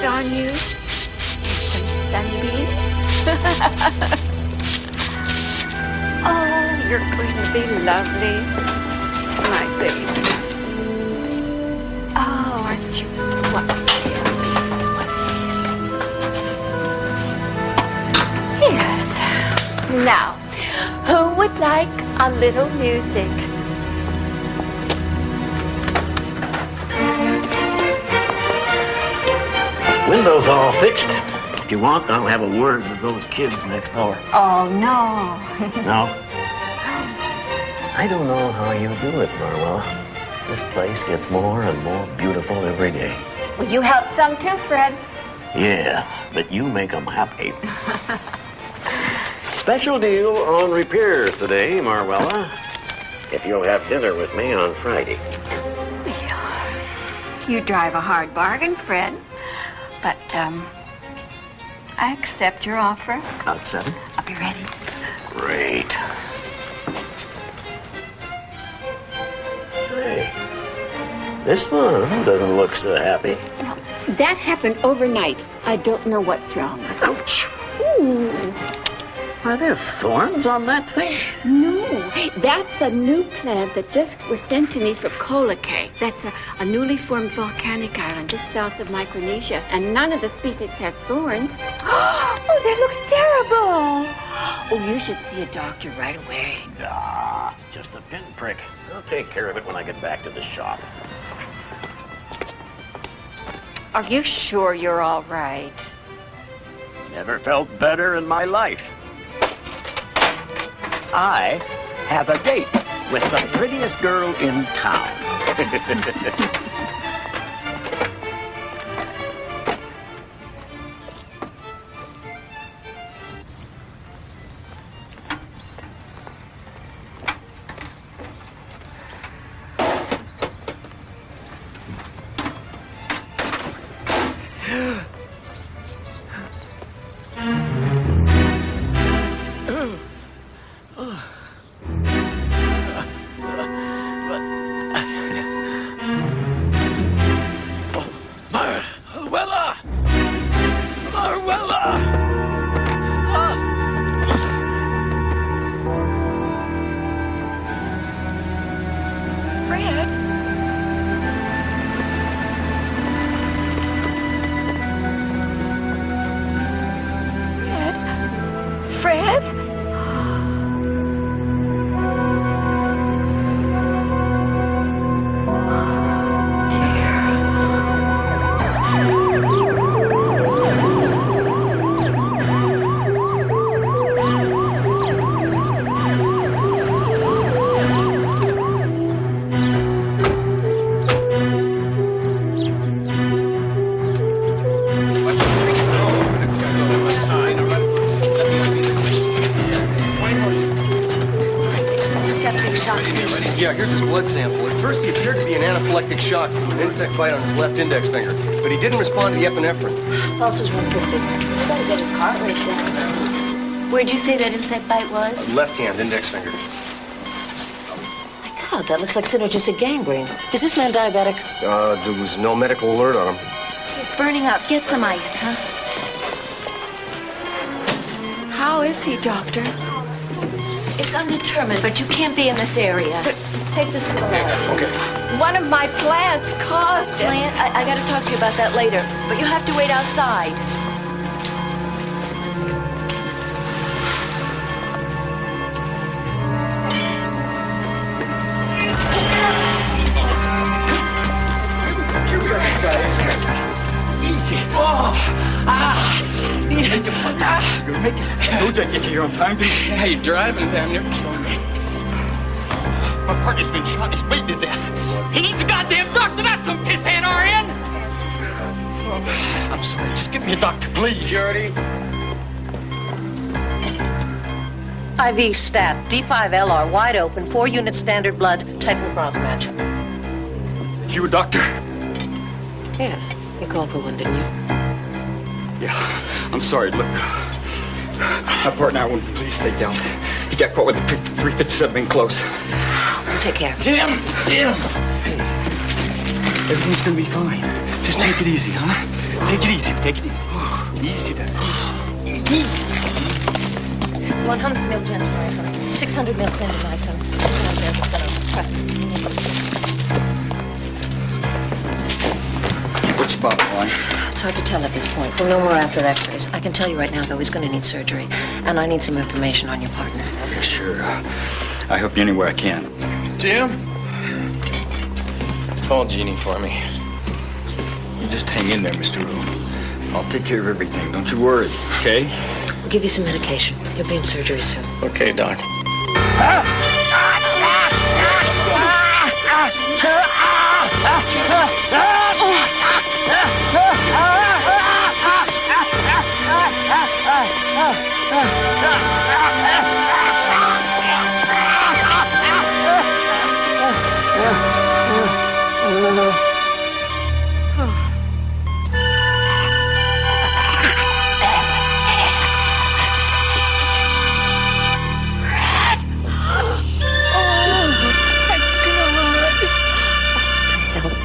on you. Some sunbeams. Oh, you're going to be lovely, my baby. Oh, aren't you? What dear people, what dear. Yes. Now, who would like a little music? Window's all fixed. If you want, I'll have a word with those kids next door. Oh, no. No? I don't know how you do it, Marwell. This place gets more and more beautiful every day. Well, you help some too, Fred. Yeah, but you make them happy. Special deal on repairs today, Marwella. If you'll have dinner with me on Friday. Well, you drive a hard bargain, Fred. But, I accept your offer. About 7? I'll be ready. Great. Hey, this one doesn't look so happy. Well, that happened overnight. I don't know what's wrong. Ouch. Ooh. Are there thorns on that thing? No, that's a new plant that just was sent to me from Colocae. That's a newly formed volcanic island just south of Micronesia, and none of the species has thorns. Oh, that looks terrible. Oh, you should see a doctor right away. Ah, just a pinprick. I'll take care of it when I get back to the shop. Are you sure you're all right? Never felt better in my life. I have a date with the prettiest girl in town. Shock from an insect bite on his left index finger, but he didn't respond to the epinephrine. Pulse was 150. We gotta get his heart rate down. Where'd you say that insect bite was? Left hand index finger. My God, that looks like synergistic gangrene. Is this man diabetic? There was no medical alert on him. He's burning up. Get some ice, huh? How is he, Doctor? It's undetermined, but you can't be in this area. Take this to the lab. Okay. One of my plants caused it. Plant? I gotta talk to you about that later, but you have to wait outside. Easy. Oh. You'll make it. Don't I get you here on time? How you driving down there? My partner's been shot. He's bleeding to death. He needs a goddamn doctor, not some pisshead RN. I'm sorry. Just give me a doctor, please. Shorty. IV stat, D5LR, wide open, 4 units standard blood, type lacrosse match. You a doctor? Yes. You called for one, didn't you? Yeah. I'm sorry. Look, my partner, I want to please stay down. He got caught with the 357 in close. We'll take care of it. Jim! Hey, everything's gonna be fine. Just take it easy, huh? Take it easy. Take it easy. Easy there. Easy. 100 mil gentamicin, 600 mil clindamycin. What's the bottom line? It's hard to tell at this point. We'll know more after x-rays. I can tell you right now, though, he's going to need surgery. And I need some information on your partner. Yeah, sure. I'll help you any way I can. Jim? Call Jeannie for me. You just hang in there, Mr. Rue. I'll take care of everything. Don't you worry, okay? We'll give you some medication. You'll be in surgery soon. Okay, Doc.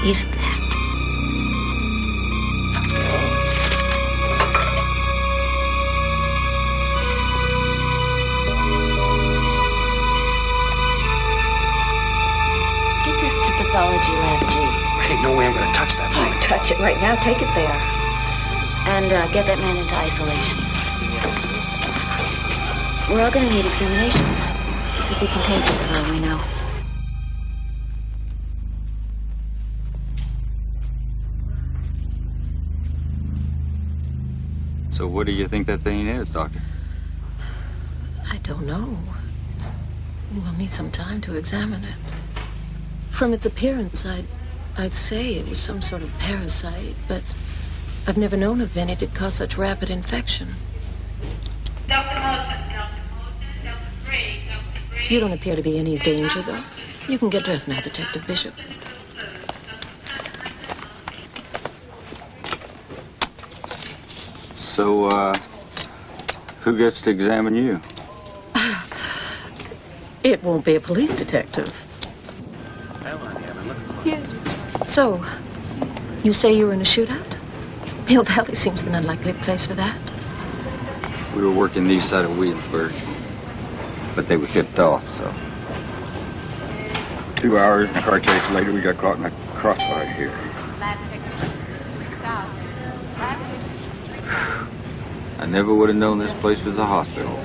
Is that? Get this to pathology lab, G. Ain't no way I'm gonna touch that. Oh, touch it right now. Take it there. And get that man into isolation. We're all gonna need examinations. It could be contagious for all we know. So what do you think that thing is, Doctor? I don't know. We'll need some time to examine it. From its appearance, I'd say it was some sort of parasite, but I've never known of any that cause such rapid infection. You don't appear to be in any danger, though. You can get dressed now, Detective Bishop. So, who gets to examine you? It won't be a police detective. So, you say you were in a shootout? Mill Valley seems an unlikely place for that. We were working the east side of Williamsburg, but they were tipped off, so. 2 hours and a car chase later, we got caught in a crossfire here. I never would have known this place was a hospital.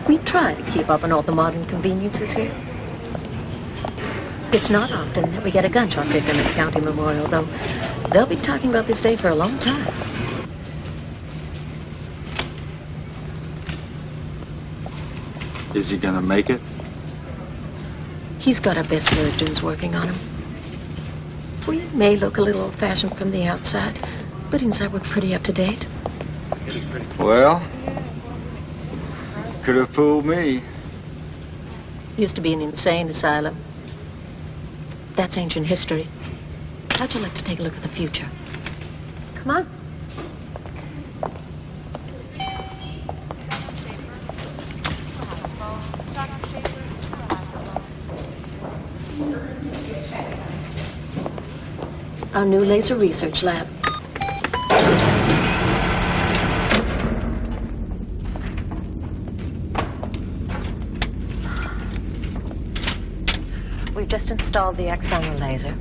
We try to keep up on all the modern conveniences here. It's not often that we get a gunshot victim at the county memorial, though. They'll be talking about this day for a long time. Is he gonna make it? He's got our best surgeons working on him. We may look a little old-fashioned from the outside, but inside we're pretty up-to-date. Well, could have fooled me. Used to be an insane asylum. That's ancient history. How'd you like to take a look at the future? Come on. Our new laser research lab. We've just installed the excimer laser.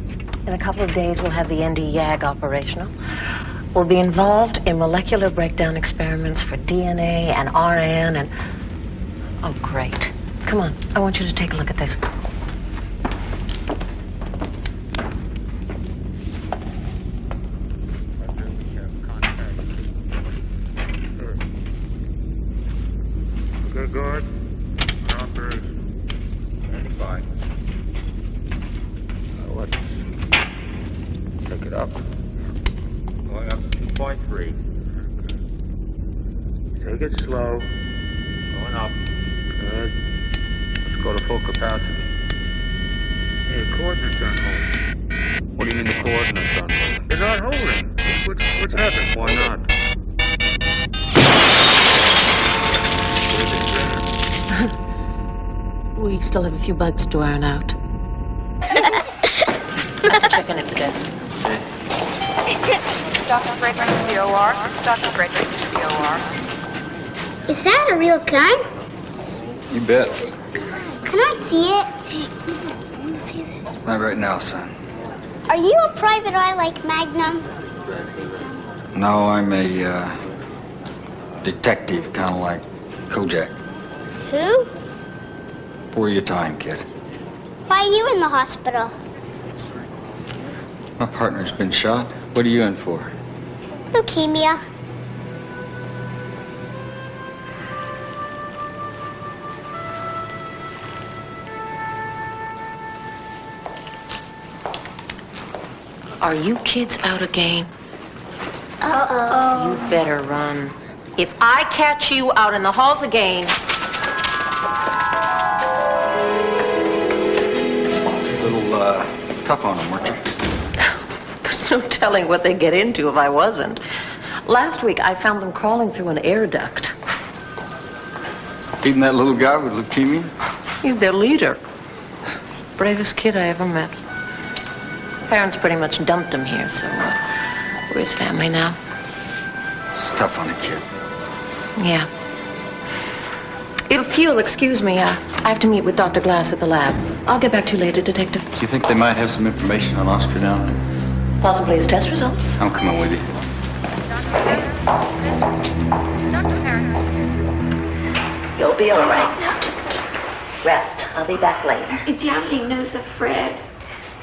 In a couple of days, we'll have the ND-YAG operational. We'll be involved in molecular breakdown experiments for DNA and RN and... Oh, great. Come on, I want you to take a look at this. Good guard. Operators. 95. Let's take it up. Going up to 2.3. Take it slow. Going up. Good. Let's go to full capacity. Hey, coordinates aren't holding. What do you mean the coordinates aren't holding? They're not holding. What's happened? Why not? We still have a few bugs to iron out. I'll check in at the desk. Dr. Fredericks to the OR. Dr. Fredericks to the OR. Is that a real gun? You bet. Can I see it? I want to see this. Not right now, son. Are you a private eye like Magnum? No, I'm a detective, kind of like Kojak. Who? For your time, kid. Why are you in the hospital? My partner's been shot. What are you in for? Leukemia. Are you kids out again? Uh-oh. You better run. If I catch you out in the halls again... A little, tough on them, weren't you? There's no telling what they'd get into if I wasn't. Last week, I found them crawling through an air duct. Even that little guy with leukemia? He's their leader. Bravest kid I ever met. Parents pretty much dumped him here, so we're his family now. It's tough on a kid. Yeah. If you'll excuse me, I have to meet with Dr. Glass at the lab. I'll get back to you later, Detective. Do you think they might have some information on Oscar down there? Possibly his test results. I'm coming with you. Dr. Harrison. You'll be all right. Now just rest. I'll be back later. Do you have any news of Fred?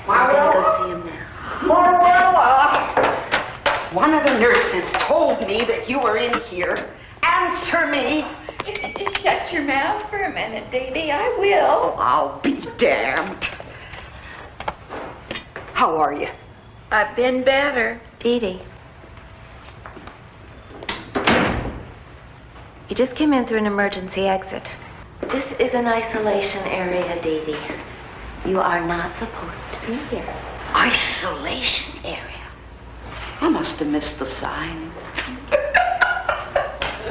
I'm gonna go see him now. Morella! One of the nurses told me that you were in here. Answer me. Just shut your mouth for a minute, Dee Dee. I will. Oh, I'll be damned. How are you? I've been better. Dee Dee. You just came in through an emergency exit. This is an isolation area, Dee Dee. You are not supposed to be here. Isolation area. I must have missed the sign.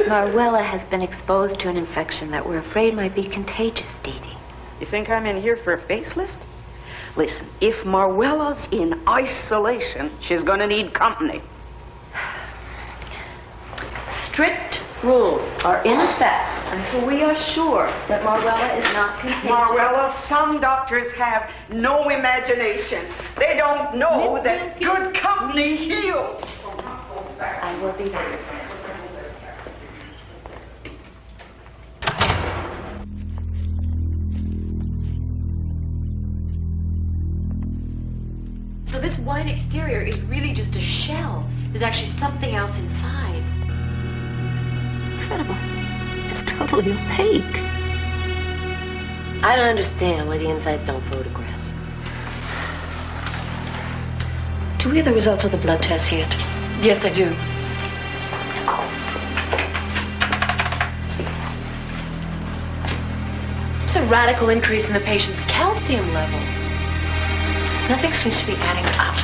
Marwella has been exposed to an infection that we're afraid might be contagious, Dee Dee. You think I'm in here for a facelift? Listen, if Marwella's in isolation, she's gonna need company. Strict rules are in effect until we are sure that Marwella is not contagious. Marwella, some doctors have no imagination. They don't know that good company heals. I will be back. So this wine exterior is really just a shell. There's actually something else inside. Incredible. It's totally opaque. I don't understand why the insides don't photograph. Do we have the results of the blood test yet? Yes, I do. It's a radical increase in the patient's calcium level. Nothing seems to be adding up.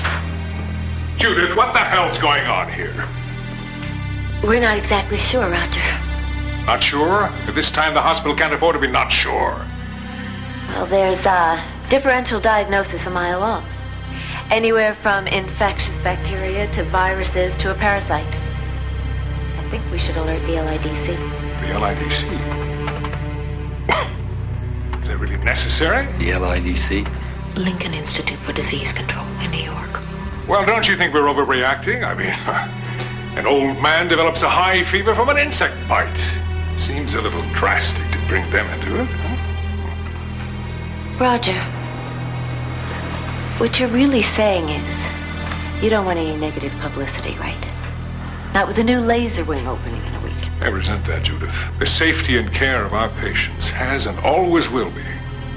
Judith, what the hell's going on here? We're not exactly sure, Roger. Not sure? At this time, the hospital can't afford to be not sure. Well, there's a differential diagnosis a mile off. Anywhere from infectious bacteria to viruses to a parasite. I think we should alert the LIDC. The LIDC? Is that really necessary? The LIDC? Lincoln Institute for Disease Control in New York. Well, don't you think we're overreacting? I mean, an old man develops a high fever from an insect bite. Seems a little drastic to bring them into it, huh? Roger, what you're really saying is you don't want any negative publicity, right? Not with the new laser wing opening in a week. I resent that, Judith. The safety and care of our patients has and always will be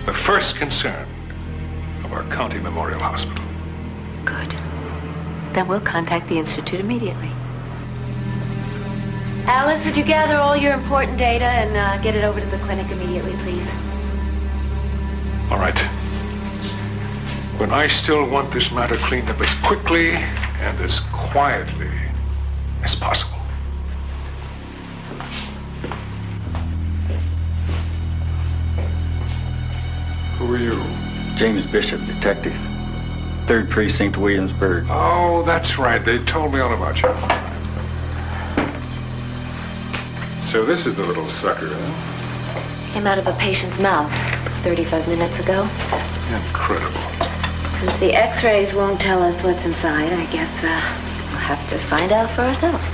the first concern of our county memorial hospital. Good. Then we'll contact the Institute immediately. Alice, would you gather all your important data and get it over to the clinic immediately, please? All right. When I still want this matter cleaned up as quickly and as quietly as possible. Who are you? James Bishop, detective. 3rd Precinct, Williamsburg. Oh, that's right. They told me all about you. So this is the little sucker, huh? Came out of a patient's mouth 35 minutes ago. Incredible. Since the x-rays won't tell us what's inside, I guess we'll have to find out for ourselves.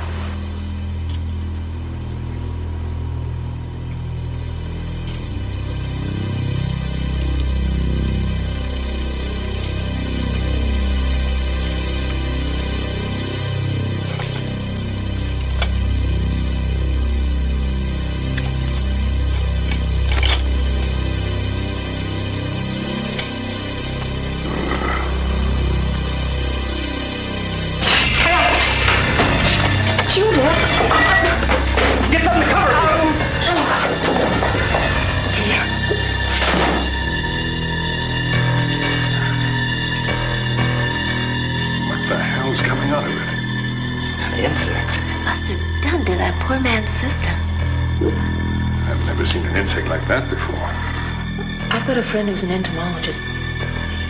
I've got a friend who's an entomologist.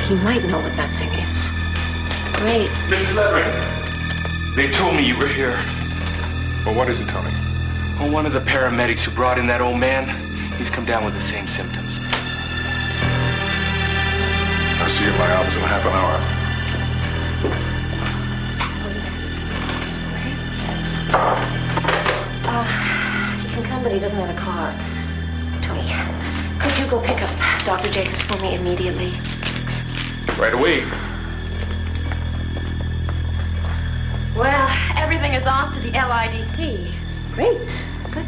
He might know what that thing is. Great. Mrs. Levering, they told me you were here. Well, what is it, Tony? Well, one of the paramedics who brought in that old man, he's come down with the same symptoms. I'll see you in my office in half an hour. He can come, but he doesn't have a car. Tony, could you go pick up Dr. Jacobs for me immediately? Right away. Well, everything is off to the LIDC. Great. Good.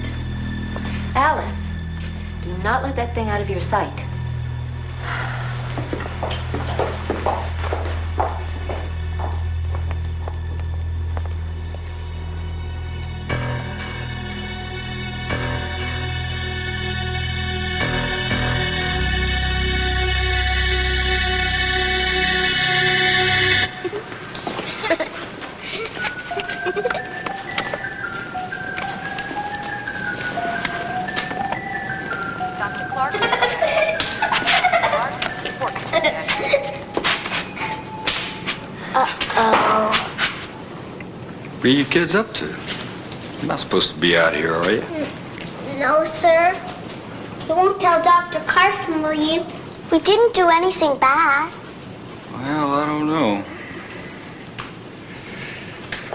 Alice, do not let that thing out of your sight. What are you kids up to? You're not supposed to be out here, are you? No, sir. You won't tell Dr. Carson, will you? We didn't do anything bad. Well, I don't know.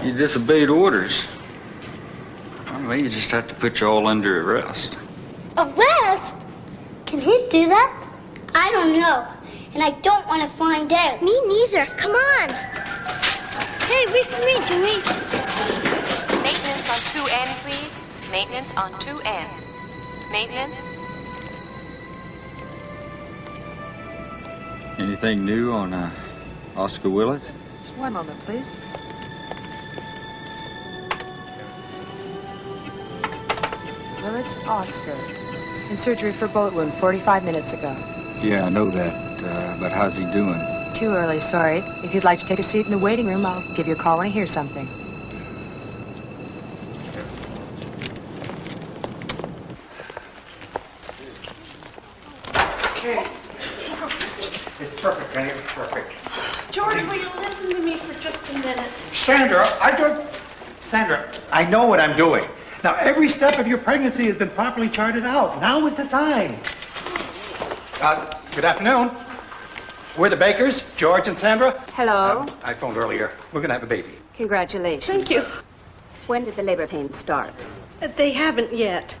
You disobeyed orders. Well, you just have to put you all under arrest. Arrest? Can he do that? I don't know. And I don't want to find out. Me neither. Come on. Hey, wait for me, Jimmy. Maintenance on 2N, please. Maintenance on 2N. Maintenance. Anything new on Oscar Willett? One moment, please. Willett Oscar. In surgery for boat wound 45 minutes ago. Yeah, I know that. But how's he doing? Too early, sorry. If you'd like to take a seat in the waiting room, I'll give you a call when I hear something. Okay. It's perfect, honey. It's perfect. George, will you listen to me for just a minute? Sandra, Sandra, I know what I'm doing. Now, every step of your pregnancy has been properly charted out. Now is the time. Good afternoon. We're the Bakers, George and Sandra. Hello. I phoned earlier. We're going to have a baby. Congratulations. Thank you. When did the labor pains start? They haven't yet.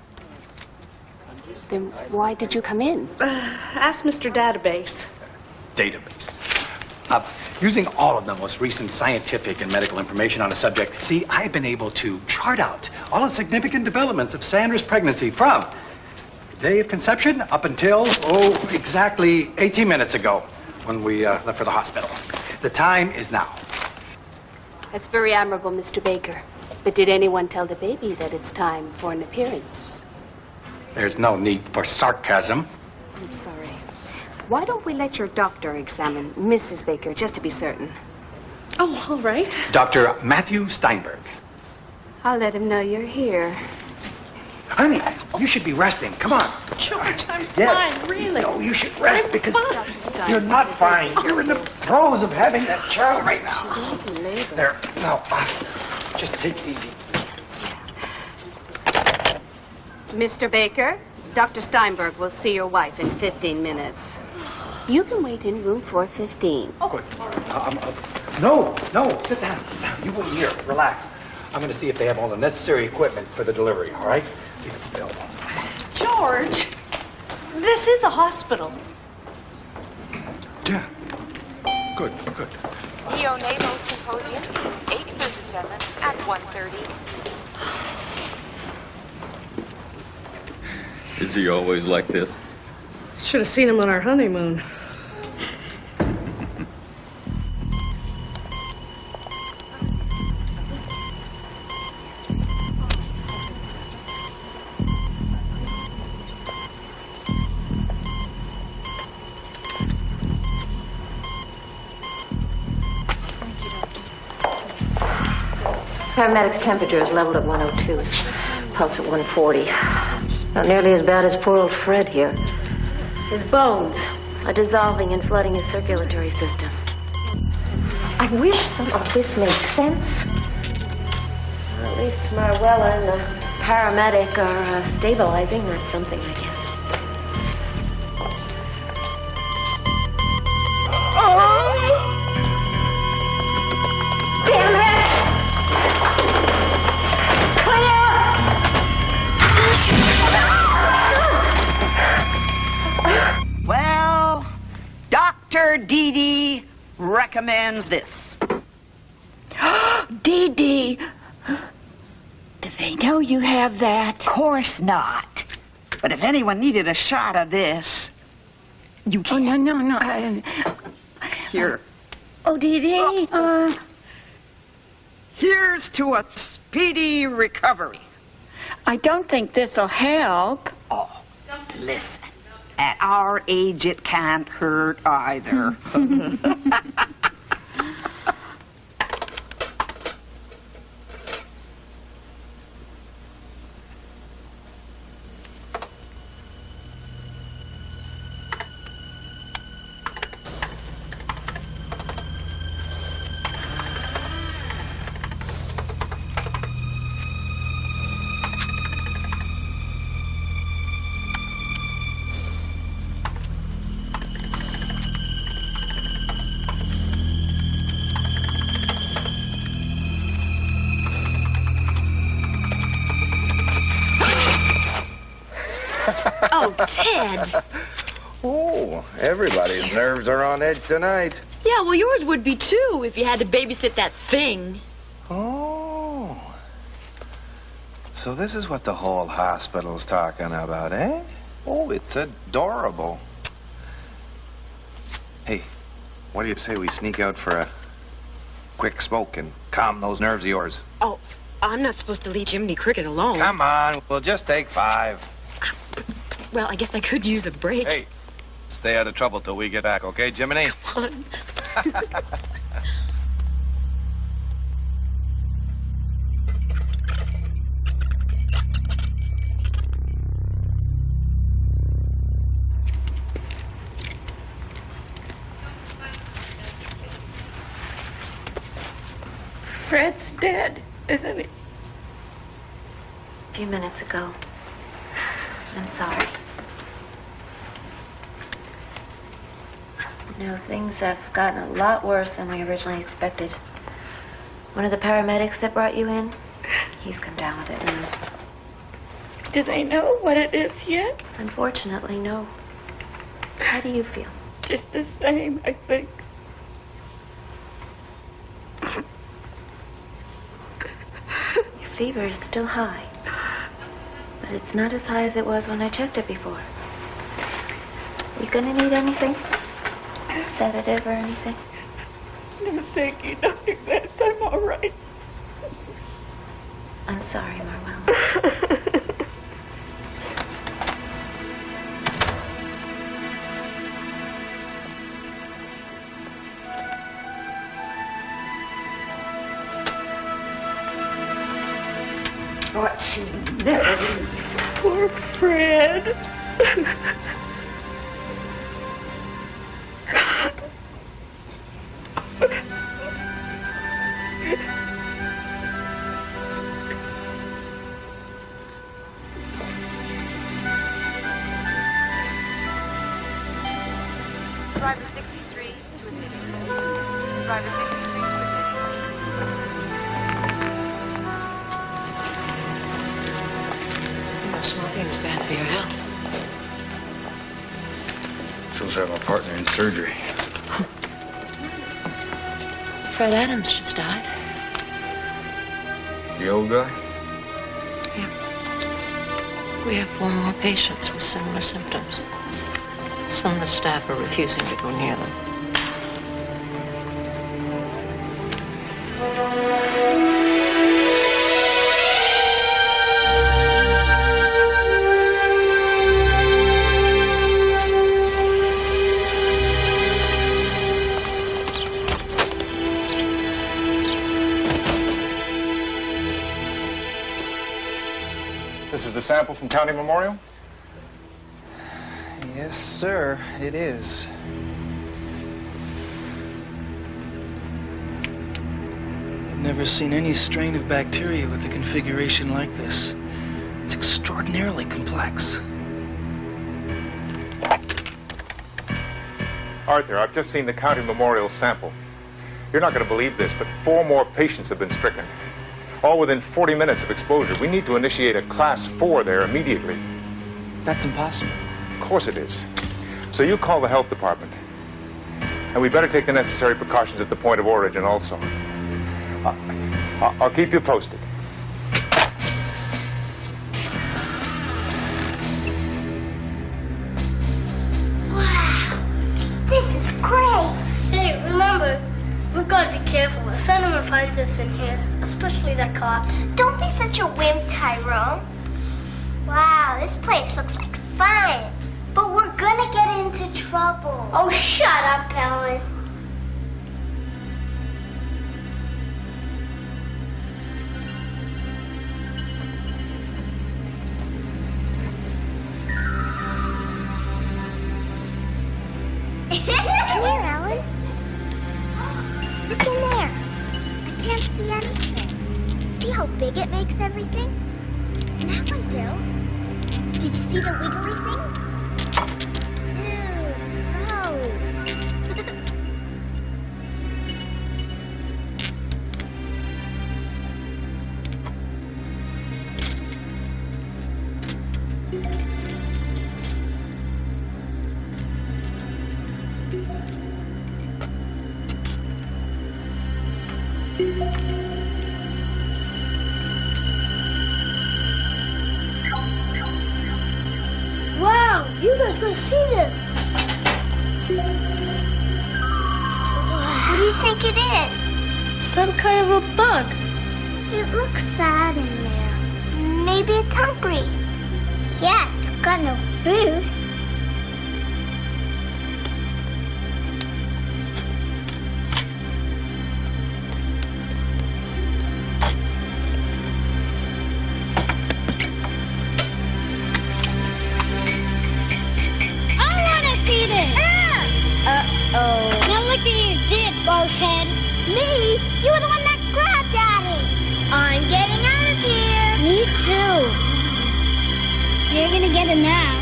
Then why did you come in? Ask Mr. Database. Database. Using all of the most recent scientific and medical information on the subject, see, I've been able to chart out all the significant developments of Sandra's pregnancy from the day of conception up until, exactly 18 minutes ago when we left for the hospital. The time is now. That's very admirable, Mr. Baker. But did anyone tell the baby that it's time for an appearance? There's no need for sarcasm. I'm sorry. Why don't we let your doctor examine Mrs. Baker, just to be certain? Oh, all right. Dr. Matthew Steinberg. I'll let him know you're here. Honey, you should be resting. Come on. George, I'm Yes. fine, really. No, you should rest I'm because fine. you're not fine. You're in the throes of having that child right now. She's in labor. There. No. Just take it easy. Mr. Baker, Dr. Steinberg will see your wife in 15 minutes. You can wait in room 415. Oh, good. No. Sit down. You wait here. Relax. I'm going to see if they have all the necessary equipment for the delivery, all right? See if it's available. George, this is a hospital. Yeah. Good. Neonatal Symposium, 8:37 at 1:30. Is he always like this? Should have seen him on our honeymoon. Paramedic's temperature is leveled at 102. Pulse at 140. Not nearly as bad as poor old Fred here. His bones are dissolving and flooding his circulatory system. I wish some of this made sense. Well, at least Marwella and the paramedic are stabilizing. That's something, I guess. Damn it! Well, Dr. Dee Dee recommends this. Dee Dee, do they know you have that? Of course not. But if anyone needed a shot of this, you can. Oh, no. Here. Oh, Dee Dee. Here's to a speedy recovery. I don't think this'll help. Oh, listen. At our age, it can't hurt either. Oh, Ted. Oh, everybody's nerves are on edge tonight. Yeah, well, yours would be too if you had to babysit that thing. Oh. So this is what the whole hospital's talking about, eh? Oh, it's adorable. Hey, what do you say we sneak out for a quick smoke and calm those nerves of yours? Oh, I'm not supposed to leave Jiminy Cricket alone. Come on, we'll just take 5. Well, I guess I could use a break. Hey, stay out of trouble till we get back, okay, Jiminy? Come on. Fred's dead, isn't he? A few minutes ago. I'm sorry. No, things have gotten a lot worse than we originally expected. One of the paramedics that brought you in, he's come down with it now. Do they know what it is yet? Unfortunately, no. How do you feel? Just the same, I think. Your fever is still high. But it's not as high as it was when I checked it before. You gonna need anything? A sedative or anything? No, thank you, Dr. Glass. I'm all right. I'm sorry, Marwell. thought she'd never leave. Poor Fred. Driver 63 to admission. Driver 63 to admission. Smoking is bad for your health. So's have my partner in surgery. Fred Adams just died. The old guy? Yeah. We have 4 more patients with similar symptoms. Some of the staff are refusing to go near them. This is the sample from County Memorial? Yes, sir, it is. I've never seen any strain of bacteria with a configuration like this. It's extraordinarily complex. Arthur, I've just seen the County Memorial sample. You're not going to believe this, but 4 more patients have been stricken. All within 40 minutes of exposure. We need to initiate a class 4 there immediately. That's impossible. Of course it is. So you call the health department. And we better take the necessary precautions at the point of origin also. I'll keep you posted. Wow, this is great. Hey, remember, we've got to be careful. If anyone finds us in here, especially that cop. Don't be such a wimp, Tyrone. Wow, this place looks like fun. But we're gonna get into trouble. Oh, shut up, Ellen. Come here, Ellen. Look in there. I can't see anything. See how big it makes everything? And that one, Bill. Did you see the wiggly thing? Wow, you guys gotta see this. What do you think it is? Some kind of a bug. It looks sad in there. Maybe it's hungry. Yeah, it's got no food. Me? You were the one that grabbed Daddy. I'm getting out of here. Me too. You're gonna get it now.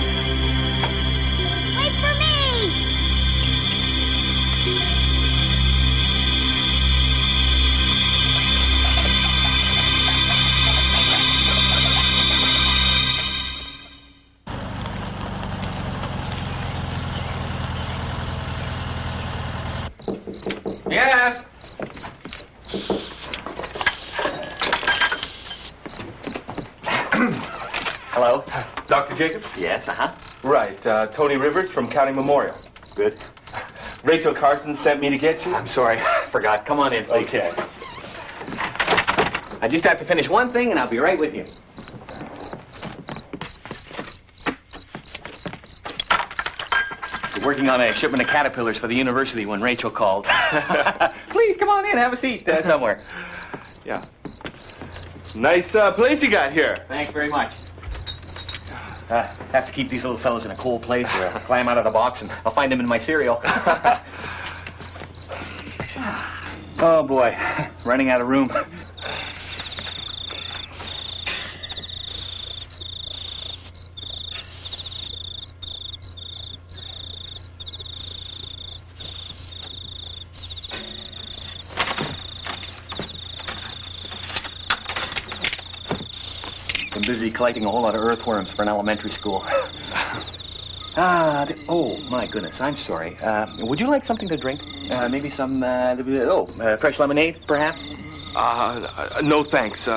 Wait for me. Yes. Hello? Dr. Jacobs? Yes, Right, Tony Rivers from County Memorial. Good. Rachel Carson sent me to get you. I'm sorry, forgot. Come on in, please. Okay. I just have to finish one thing and I'll be right with you. We're working on a shipment of caterpillars for the university when Rachel called. Please, come on in, have a seat somewhere. Yeah. Nice place you got here. Thanks very much. Have to keep these little fellas in a cool place or I'll climb out of the box and I'll find them in my cereal. Oh, boy. Running out of room. I'm busy collecting a whole lot of earthworms for an elementary school. Oh, my goodness, I'm sorry. Would you like something to drink? Maybe some, fresh lemonade, perhaps? No thanks.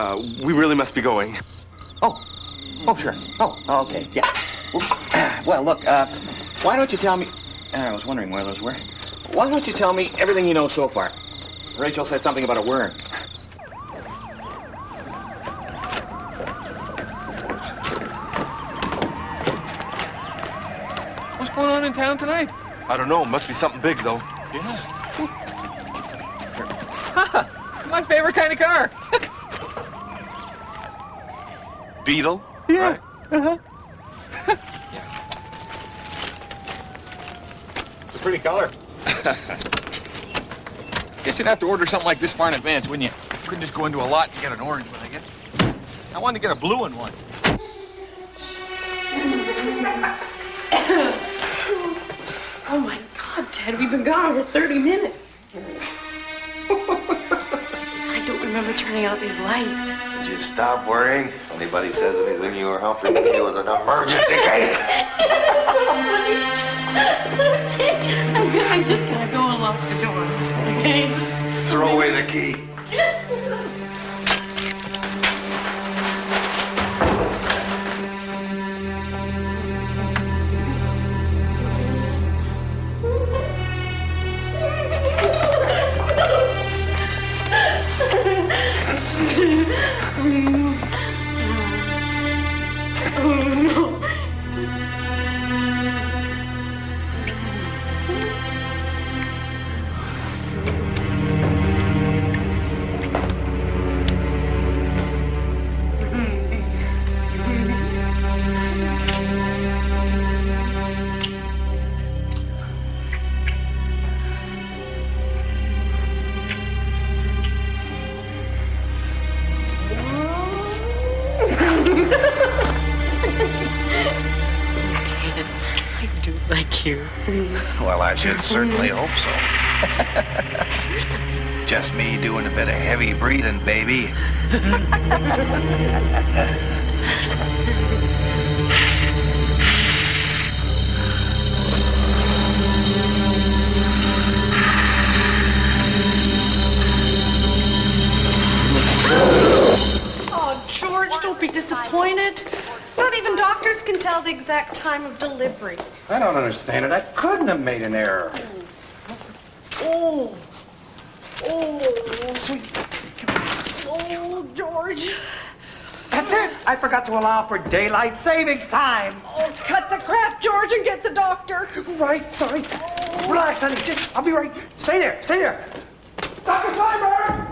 We really must be going. Oh, sure. Oh, okay, yeah. Well, look, why don't you tell me... I was wondering where those were. Why don't you tell me everything you know so far? Rachel said something about a worm. What's going on in town tonight? I don't know. Must be something big, though. Yeah. My favorite kind of car. Beetle? Yeah. Right. It's a pretty color. Guess you'd have to order something like this far in advance, wouldn't you? You couldn't just go into a lot and get an orange one, I guess. I wanted to get a blue one once. Oh, my God, Dad, we've been gone over 30 minutes. I don't remember turning out these lights. Would you stop worrying? If anybody says anything, you or Humphrey it was an emergency case. I'm just gonna go and lock the door. Okay? Throw away the key. Well, I should certainly hope so. Just me doing a bit of heavy breathing, baby. Oh, George, don't be disappointed. Not even doctors can tell the exact time of delivery. I don't understand it. I couldn't have made an error. Oh, George. That's it. I forgot to allow for daylight savings time. Oh, cut the crap, George, and get the doctor. Right, sorry. Relax, honey. I'll be right. Stay there. Dr. Steinberg!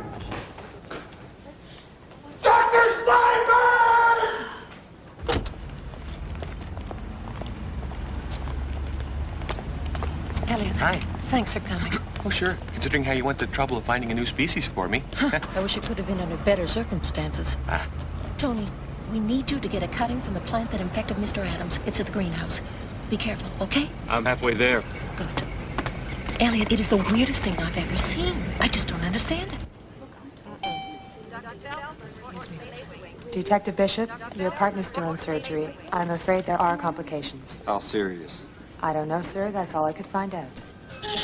Dr. Steinberg! Elliot. Hi. Thanks for coming. Oh, sure. Considering how you went to the trouble of finding a new species for me. I wish it could have been under better circumstances. Tony, we need you to get a cutting from the plant that infected Mr. Adams. It's at the greenhouse. Be careful, okay? I'm halfway there. Good. Elliot, it is the weirdest thing I've ever seen. I just don't understand it. Detective Bishop, your partner's still in surgery. I'm afraid there are complications. How serious? I don't know, sir. That's all I could find out.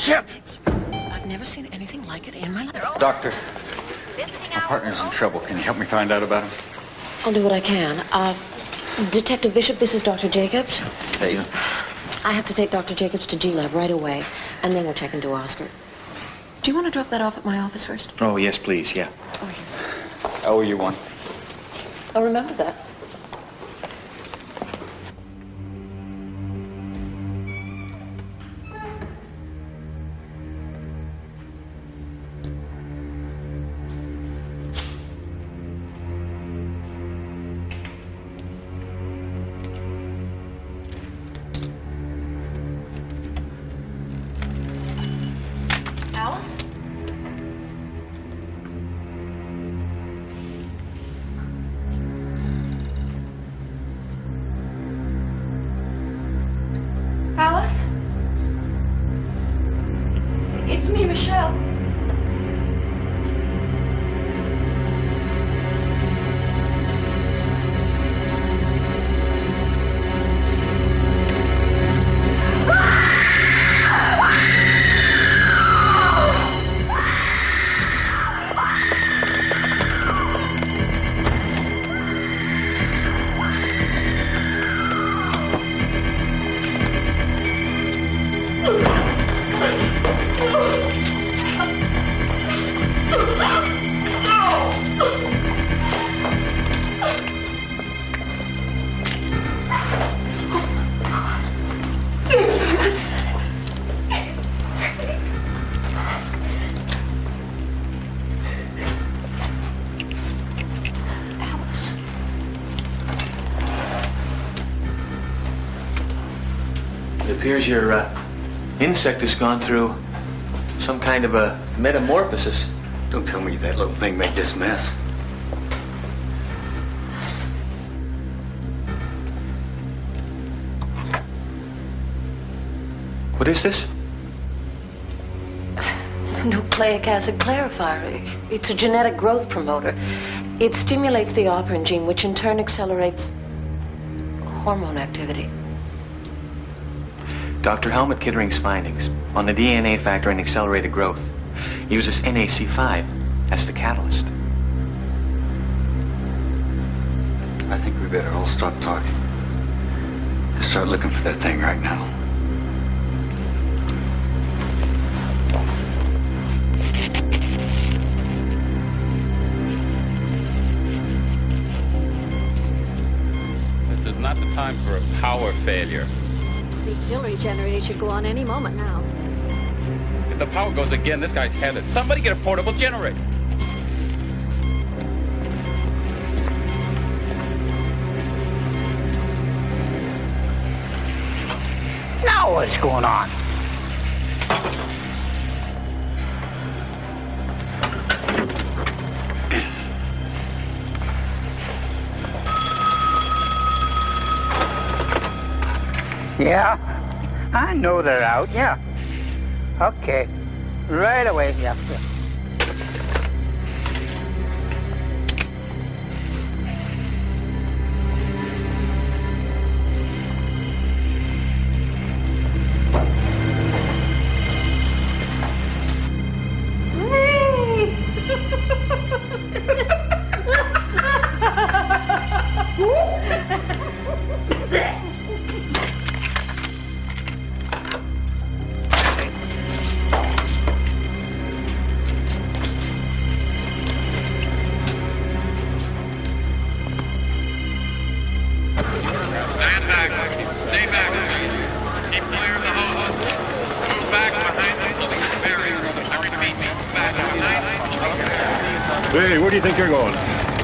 Chip! I've never seen anything like it in my life. Doctor, my partner's in trouble. Can you help me find out about him? I'll do what I can. Detective Bishop, this is Dr. Jacobs. Hey. I have to take Dr. Jacobs to G-Lab right away, and then we'll check into Oscar. Do you want to drop that off at my office first? Oh, yes, please, yeah. Oh, here. I owe you one. I'll remember that. appears your insect has gone through some kind of a metamorphosis. Don't tell me that little thing made this mess. What is this? Nucleic acid clarifier. It's a genetic growth promoter. It stimulates the operin gene, which in turn accelerates hormone activity. Dr. Helmut Kittering's findings on the DNA factor in accelerated growth uses NAC5 as the catalyst. I think we better all stop talking and start looking for that thing right now. This is not the time for a power failure. The auxiliary generator should go on any moment now. If the power goes again, this guy's headed. Somebody get a portable generator. Now what's going on? Yeah, I know they're out, yeah. Okay, right away, yeah. Hey, where do you think you're going?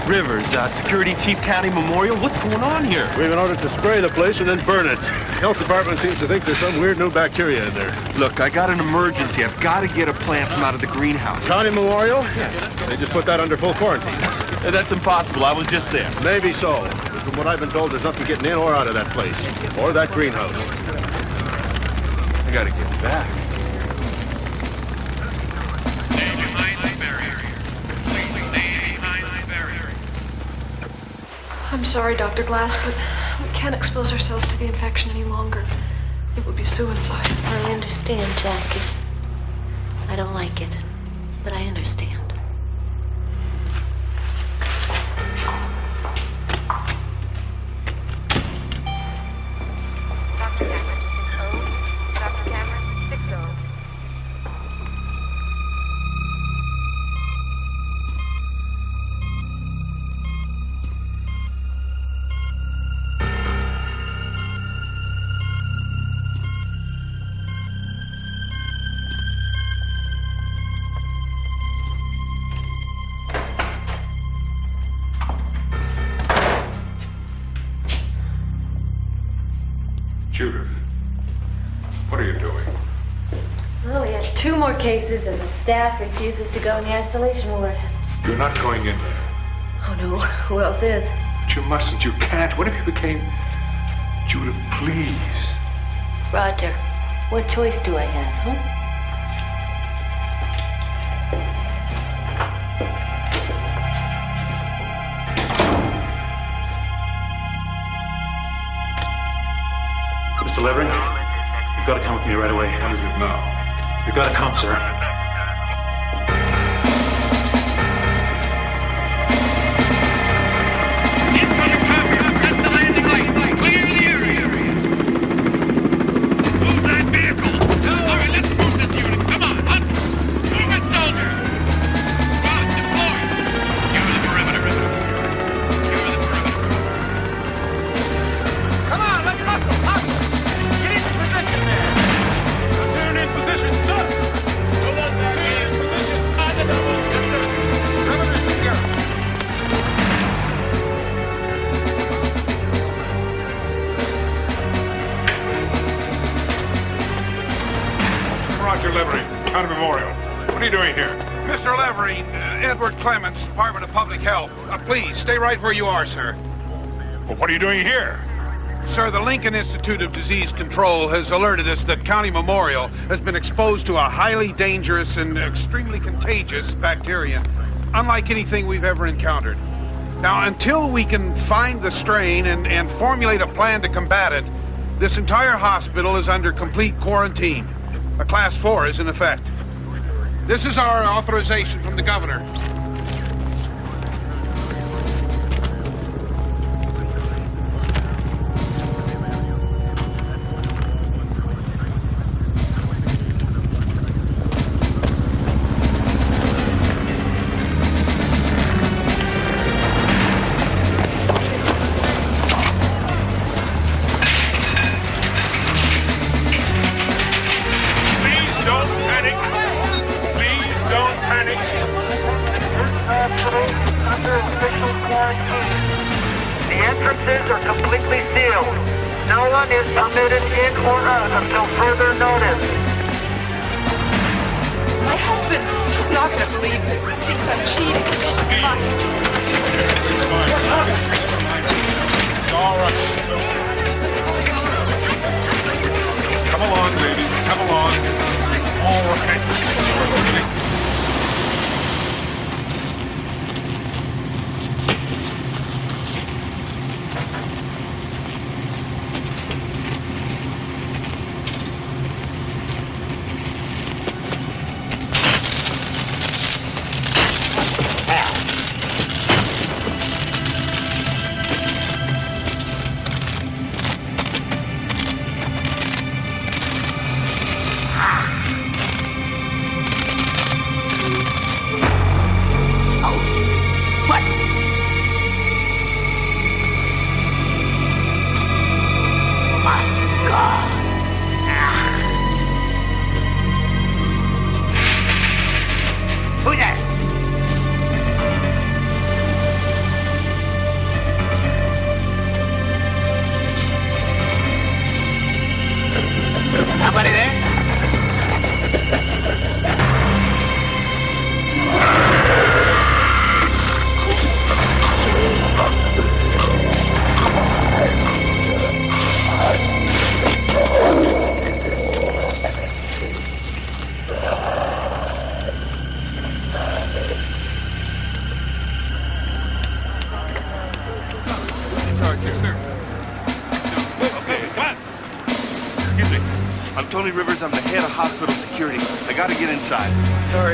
Rivers, Security Chief County Memorial. What's going on here? We've been ordered to spray the place and then burn it. The health department seems to think there's some weird new bacteria in there. Look, I got an emergency. I've got to get a plant from out of the greenhouse. County Memorial? Yeah. They just put that under full quarantine. That's impossible. I was just there. Maybe so. But from what I've been told, there's nothing getting in or out of that place. Or that greenhouse. I got to get back. I'm sorry, Dr. Glass, but we can't expose ourselves to the infection any longer. It would be suicide. I understand, Jackie. I don't like it, but I understand. Dr. Cameron, 6-0. Dr. Cameron, 6-0. Judith, what are you doing? Well, we have 2 more cases, and the staff refuses to go in the isolation ward. You're not going in there. Oh, no. Who else is? But you mustn't. You can't. What if you became... Judith, please. Roger, what choice do I have, huh? Mr. Levering, you've got to come with me right away. What is it now? You've got to come, sir. Turn in position, sir! County Memorial. What are you doing here? Mr. Levering, Edward Clements, Department of Public Health. Please, stay right where you are, sir. Well, what are you doing here? Sir, the Lincoln Institute of Disease Control has alerted us that County Memorial has been exposed to a highly dangerous and extremely contagious bacteria, unlike anything we've ever encountered. Now, until we can find the strain and formulate a plan to combat it, this entire hospital is under complete quarantine. A Class 4 is in effect. This is our authorization from the governor.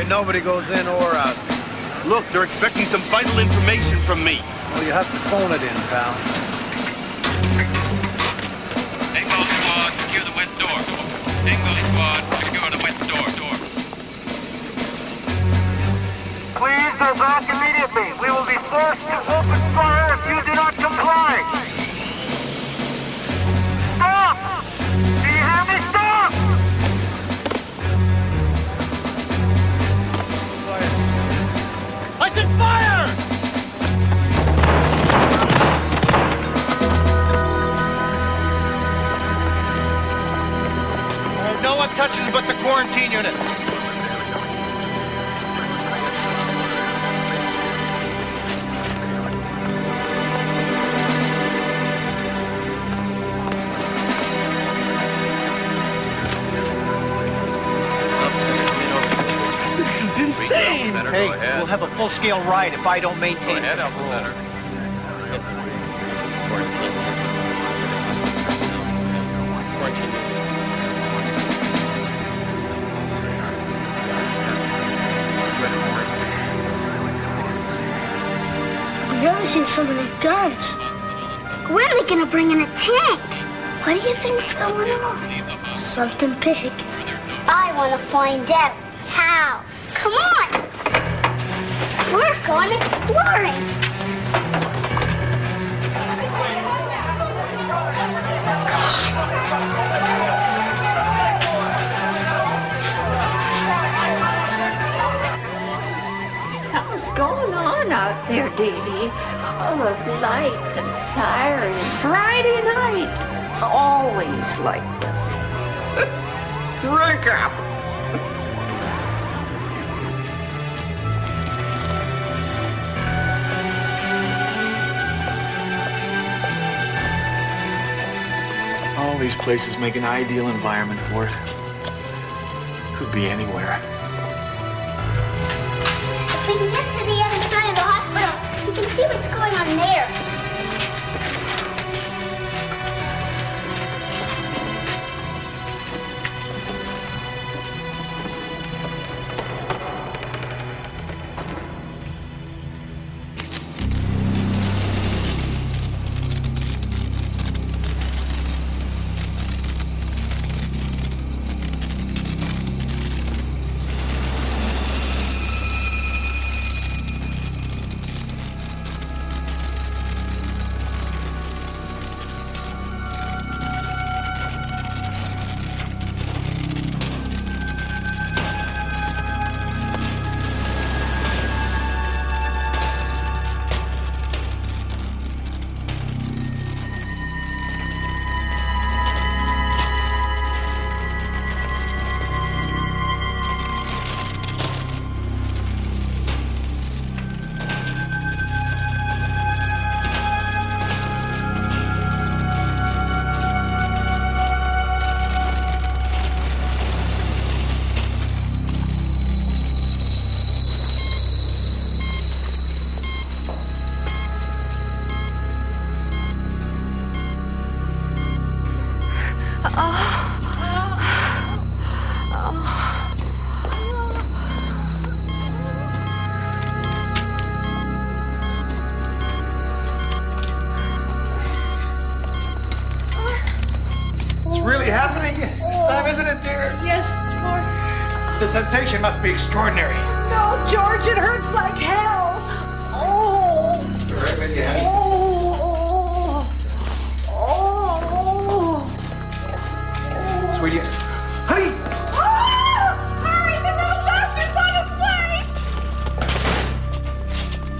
Nobody goes in or out. Look, they're expecting some vital information from me. Well, you have to phone it in, pal. Tango squad, secure the west door. Tango squad, secure the west door. Please go back immediately. We will be forced to open fire if you do not comply. Stop! Do you hear me? Stop! I said fire! No one touches but the quarantine unit. This is insane! Hey, we'll have a full-scale riot if I don't maintain it. I've never seen so many guards. When are they gonna bring in a tank? What do you think's going on? Something big. I want to find out. How? Come on! We're going exploring! Something's going on out there, Dee Dee. All those lights and sirens. It's Friday night. It's always like this. Drink up. All these places make an ideal environment for it. Could be anywhere. If we can get to the other side of the hospital, we can see what's going on there. The sensation must be extraordinary. No, George, it hurts like hell. Oh. Right with you, honey. Sweetie. Honey! Hurry, the little bastard's on his way!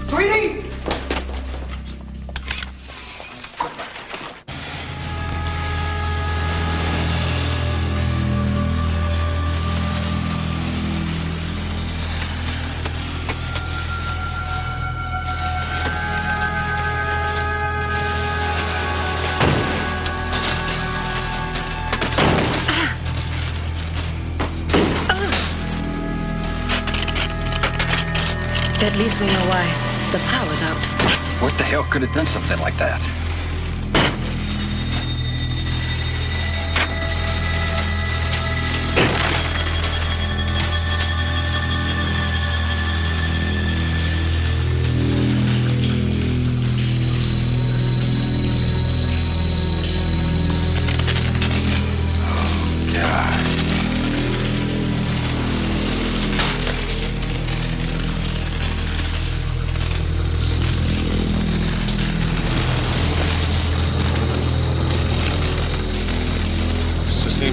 Sweetie! At least we know why. The power's out. What the hell could have done something like that?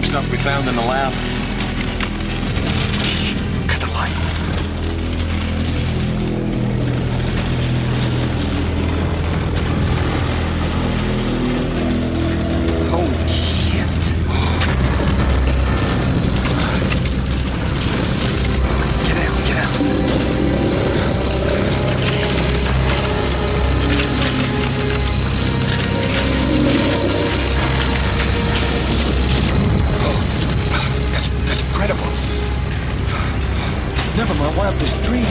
Stuff we found in the lab. Cut the light. Holy shit. Get out, get out. Never my wildest dreams.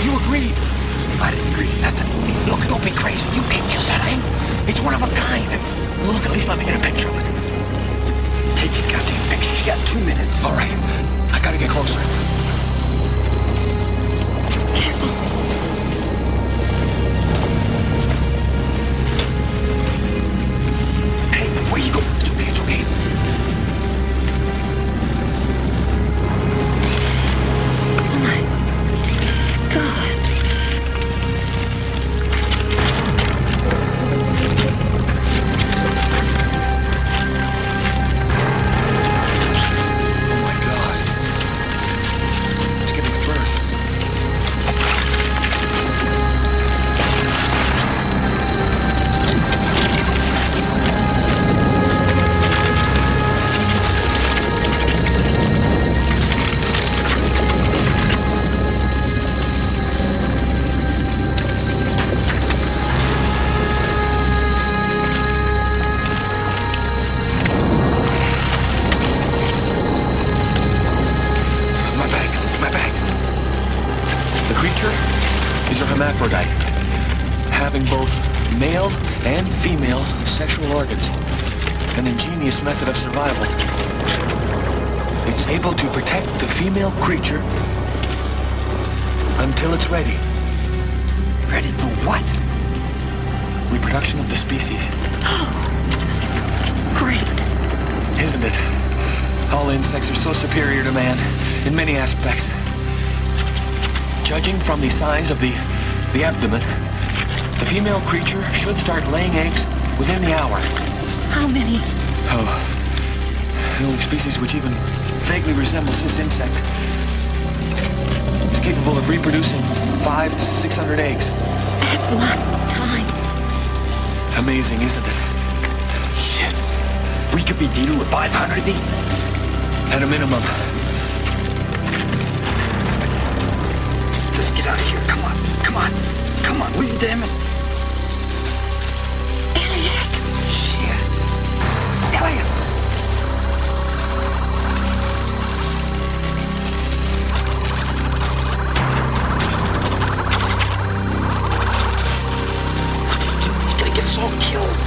You agreed. I didn't agree to nothing. Look, don't be crazy. You ain't just that, eh? It's one of a kind. Look, at least let me get a picture of it. Take your goddamn picture. You got 2 minutes. All right. I gotta get closer. Hey, where you going? It's okay, it's okay. Male and female sexual organs. An ingenious method of survival. It's able to protect the female creature until it's ready. Ready for what? Reproduction of the species. Oh, great. Isn't it? All insects are so superior to man in many aspects. Judging from the size of the abdomen, the female creature should start laying eggs within the hour. How many? Oh, the only species which even vaguely resembles this insect is capable of reproducing 500 to 600 eggs. At one time. Amazing, isn't it? Shit. We could be dealing with 500 of these things. At a minimum. Let's get out of here. Come on. Come on. Come on, will you, damn it? Elliot. Shit. Elliot. He's gonna get us all killed.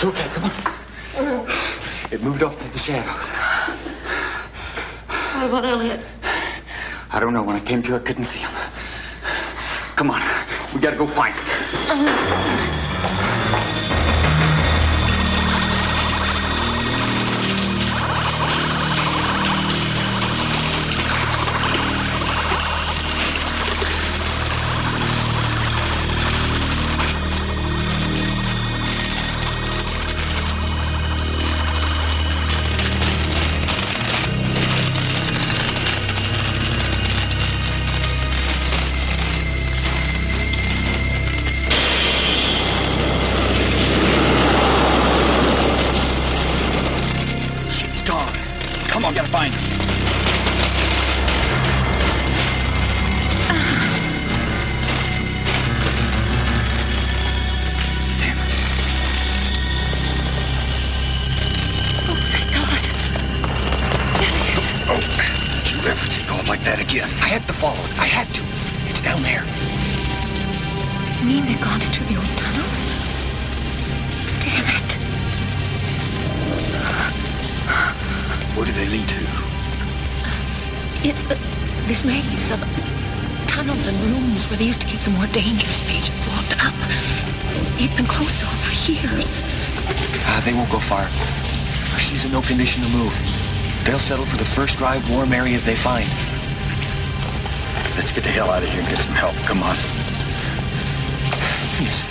Okay, come on. It moved off to the shadows. What about Elliot? I don't know. When I came to, I couldn't see him. Come on. We gotta go find him. cells and rooms where they used to keep the more dangerous patients locked up. It's been closed off for years. They won't go far. She's in no condition to move. They'll settle for the first dry, warm area they find. Let's get the hell out of here and get some help. Come on. Please.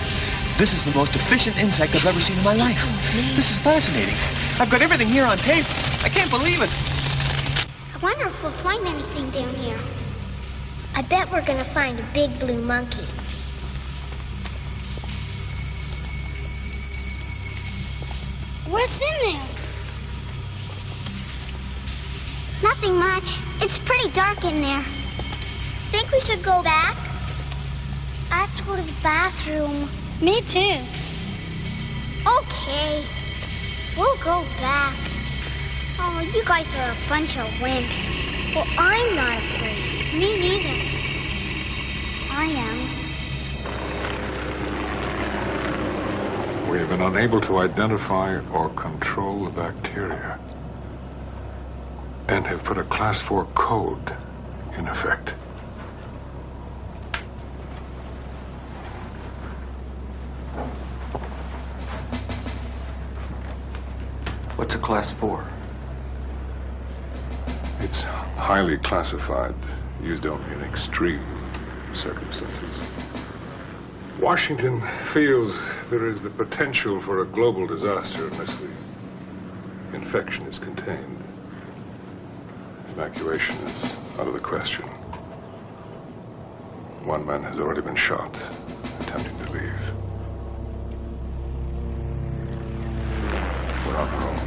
This is the most efficient insect I've ever seen in my life. This is fascinating. I've got everything here on tape. I can't believe it. I wonder if we'll find anything down here. I bet we're gonna find a big blue monkey. What's in there? Nothing much. It's pretty dark in there. Think we should go back? I have to go to the bathroom. Me too. Okay. We'll go back. Oh, you guys are a bunch of wimps. Well, I'm not afraid. Me neither. I am. We have been unable to identify or control the bacteria and have put a Class 4 code in effect. What's a Class 4? It's highly classified, used only in extreme circumstances. Washington feels there is the potential for a global disaster unless the infection is contained. Evacuation is out of the question. One man has already been shot, attempting to leave. We're on our own.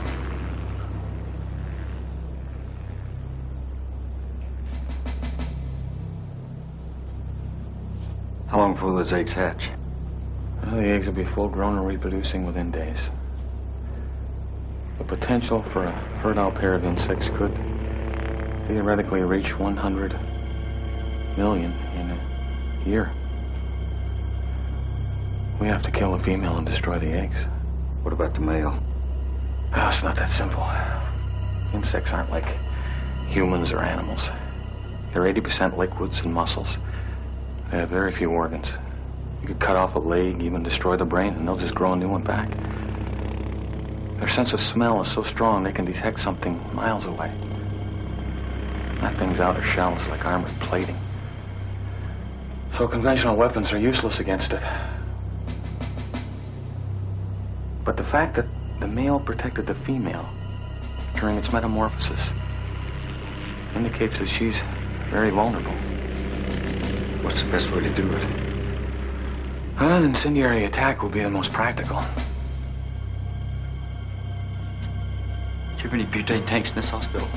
How long before those eggs hatch? Well, the eggs will be full grown and reproducing within days. The potential for a fertile pair of insects could theoretically reach 100 million in a year. We have to kill the female and destroy the eggs. What about the male? Oh, it's not that simple. Insects aren't like humans or animals. They're 80% liquids and muscles. They have very few organs. You could cut off a leg, even destroy the brain, and they'll just grow a new one back. Their sense of smell is so strong they can detect something miles away. That thing's outer shell is like armored plating. So conventional weapons are useless against it. But the fact that the male protected the female during its metamorphosis indicates that she's very vulnerable. What's the best way to do it? An incendiary attack will be the most practical. Do you have any butane tanks in this hospital?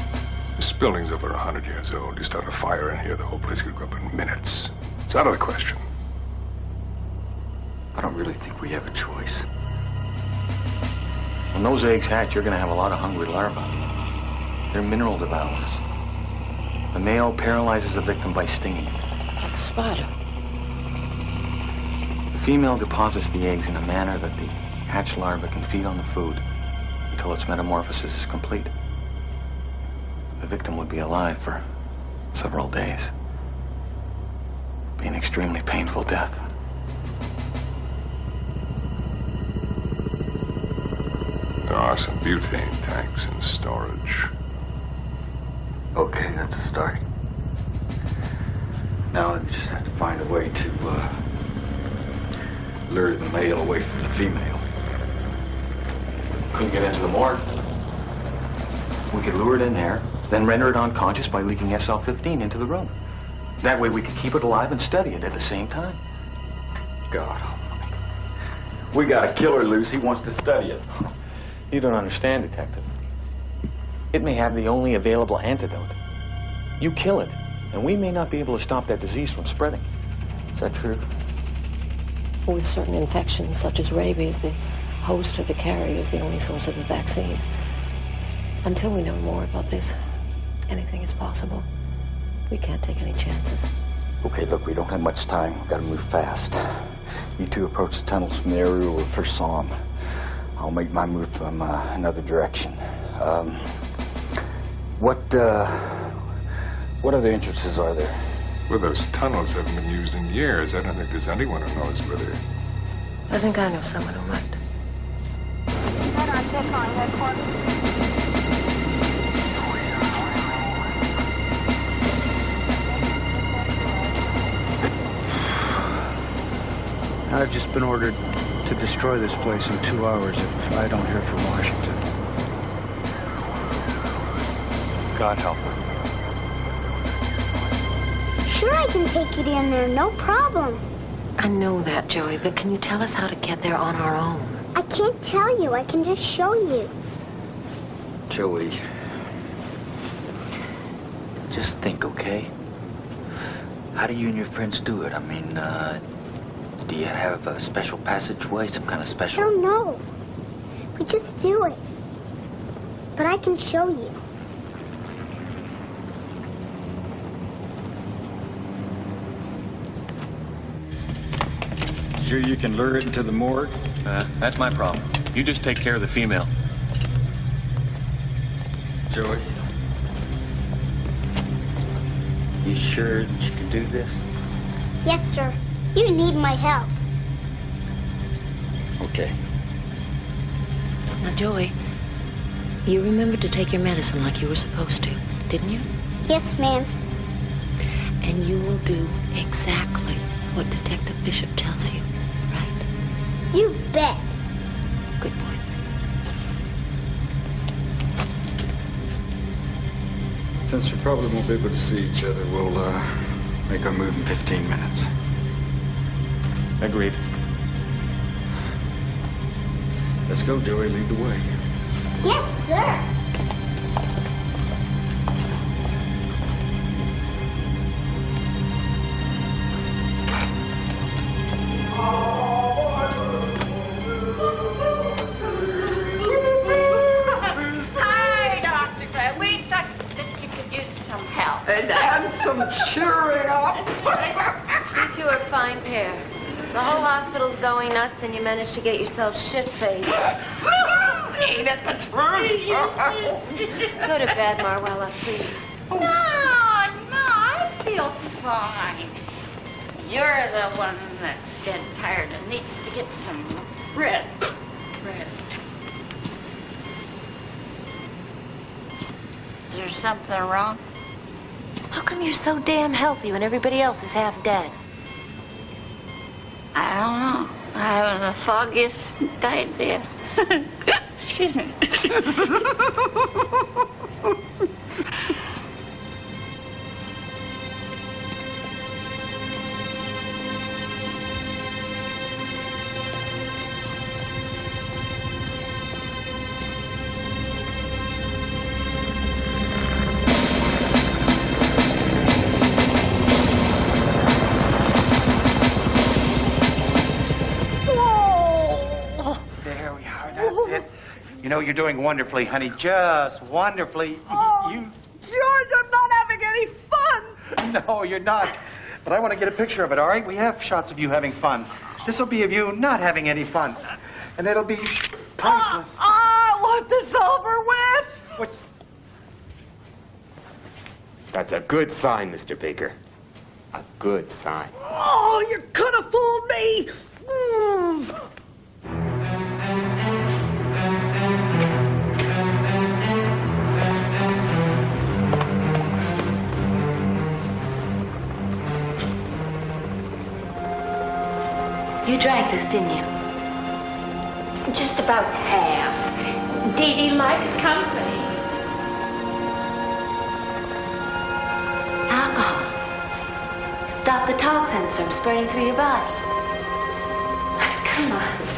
This building's over 100 years old. You start a fire in here, the whole place could go up in minutes. It's out of the question. I don't really think we have a choice. When those eggs hatch, you're going to have a lot of hungry larvae. They're mineral devourers. The male paralyzes the victim by stinging it. Like a spider. The female deposits the eggs in a manner that the hatched larva can feed on the food until its metamorphosis is complete. The victim would be alive for several days. It'd be an extremely painful death. There are some butane tanks in storage. Okay, that's a start. Now I just have to find a way to lure the male away from the female. Couldn't get into the morgue. We could lure it in there, then render it unconscious by leaking SL-15 into the room. That way we could keep it alive and study it at the same time. God, we got a killer loose. He wants to study it. You don't understand, Detective. It may have the only available antidote. You kill it, and we may not be able to stop that disease from spreading. Is that true? With certain infections, such as rabies, the host or the carrier is the only source of the vaccine. Until we know more about this, anything is possible. We can't take any chances. Okay, look, we don't have much time. We've got to move fast. You two approach the tunnels from the area where we first saw them. I'll make my move from another direction. What other entrances are there? Well, those tunnels haven't been used in years. I don't think there's anyone who knows where they... I think I know someone who might. I've just been ordered to destroy this place in 2 hours if I don't hear from Washington. God help her. Sure, I can take you in there, no problem. I know that, Joey, but can you tell us how to get there on our own? I can't tell you, I can just show you. Joey, just think, okay? How do you and your friends do it? I mean, do you have a special passageway, some kind of special... I don't know. We just do it. But I can show you. Sure you can lure it into the morgue? That's my problem. You just take care of the female. Joey, you sure that you can do this? Yes, sir. You need my help. Okay. Now, Joey, you remembered to take your medicine like you were supposed to, didn't you? Yes, ma'am. And you will do exactly what Detective Bishop tells you, right? You bet. Good boy. Since we probably won't be able to see each other, we'll make our move in 15 minutes. Agreed. Let's go, Joey. Lead the way. Yes, sir. Hi, Dr. Clay. We thought that you could use some help. And some cheering up. You two are a fine pair. The whole hospital's going nuts, and you managed to get yourself shit-faced. Ain't it the truth? Go to bed, Marwella, please. No, I feel fine. You're the one that's dead tired and needs to get some rest. Is there something wrong? How come you're so damn healthy when everybody else is half dead? I don't know. I haven't the foggiest idea. Excuse me. You know, you're doing wonderfully, honey. Just wonderfully. Oh, George, I'm not having any fun. No, you're not. But I want to get a picture of it, all right? We have shots of you having fun. This will be of you not having any fun. And it'll be priceless. I want this over with. What's... That's a good sign, Mr. Baker. A good sign. Oh, you could have fooled me. You drank this, didn't you? Just about half. Dee Dee likes company. Alcohol. Stop the toxins from spreading through your body. Come on.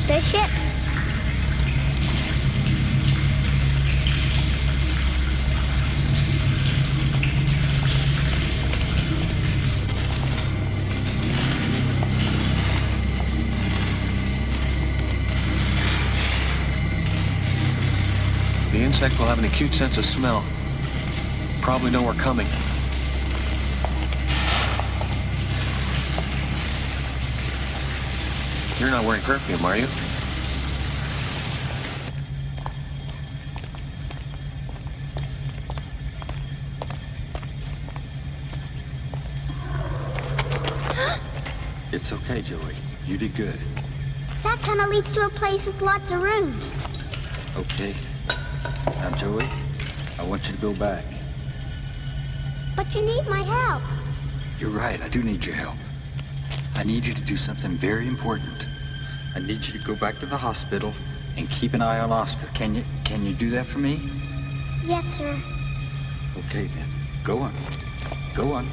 Bishop? The insect will have an acute sense of smell. Probably know we're coming. You're not wearing perfume, are you? It's okay, Joey. You did good. That tunnel leads to a place with lots of rooms. Okay. Now, Joey, I want you to go back. But you need my help. You're right, I do need your help. I need you to do something very important. I need you to go back to the hospital and keep an eye on Oscar. Can you do that for me? Yes, sir. Okay, then. Go on. Go on.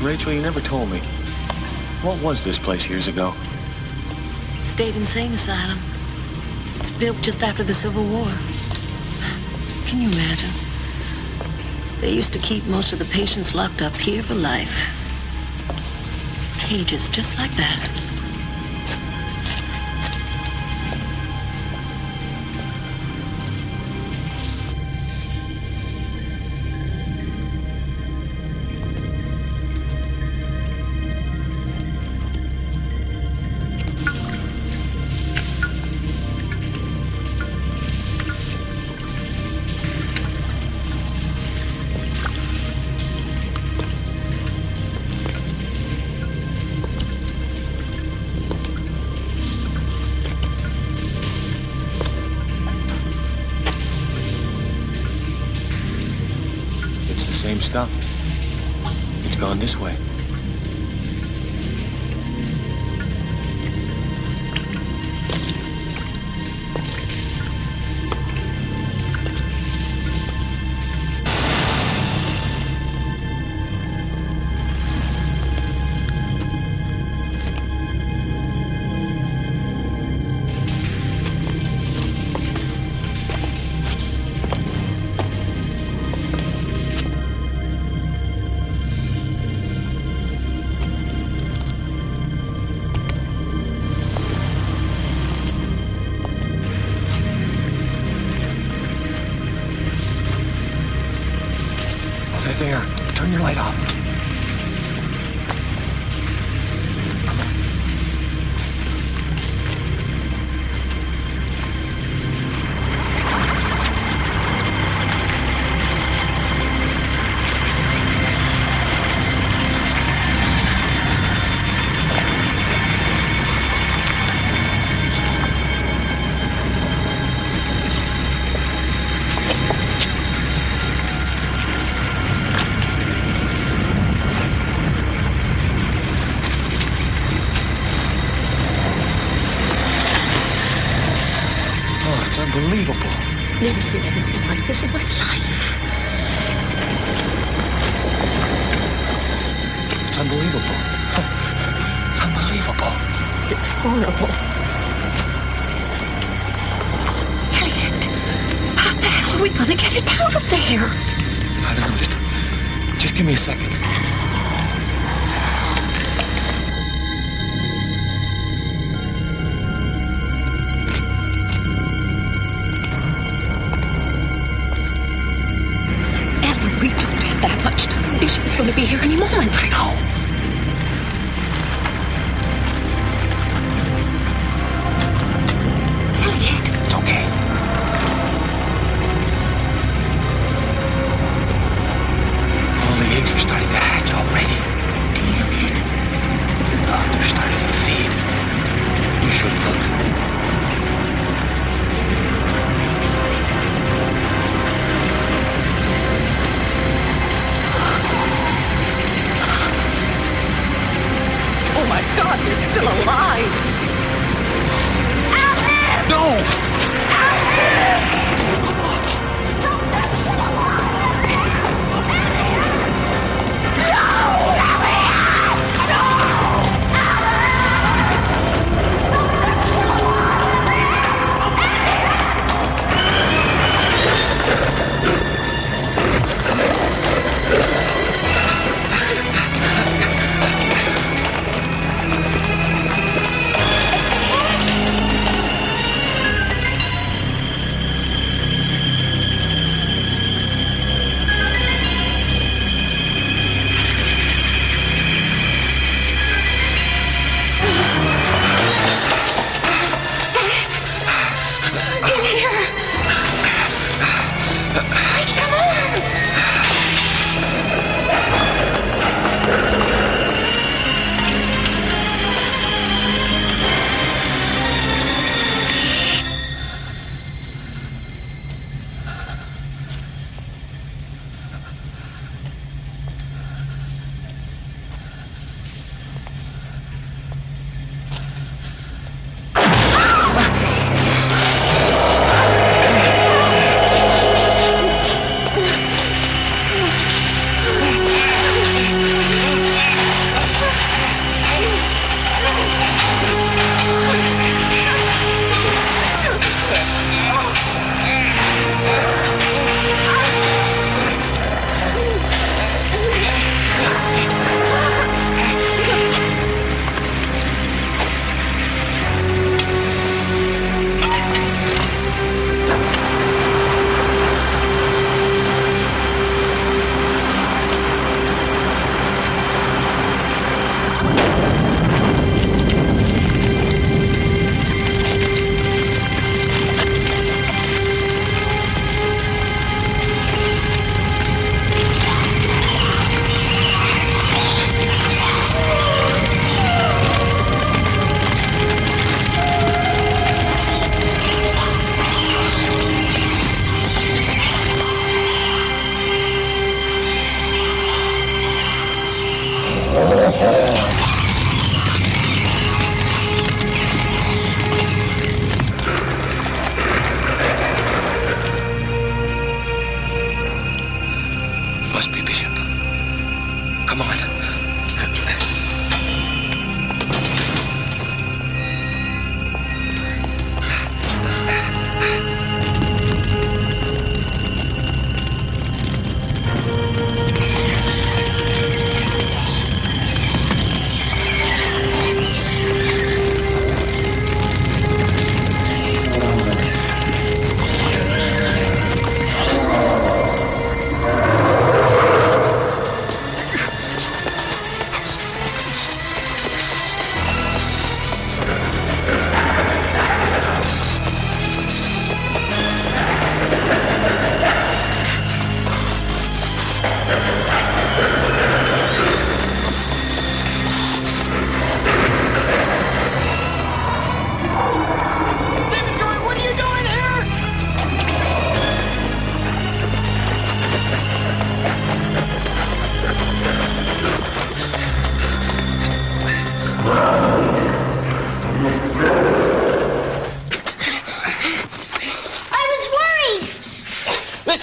Rachel, you never told me. What was this place years ago? State insane asylum. It's built just after the Civil War. Can you imagine? They used to keep most of the patients locked up here for life. Cages just like that. Same stuff. It's gone this way. There. Turn your light off. It's unbelievable. Never seen anything like this in my life. It's unbelievable. It's unbelievable. It's horrible. Elliot, how the hell are we gonna get it out of there? I don't know. Just give me a second. We don't have that much time. Bishop is going to be here any moment. I know. Elliot. It's okay. All the eggs are starting to hatch already. Damn it. Oh, they're starting to feed. You should look.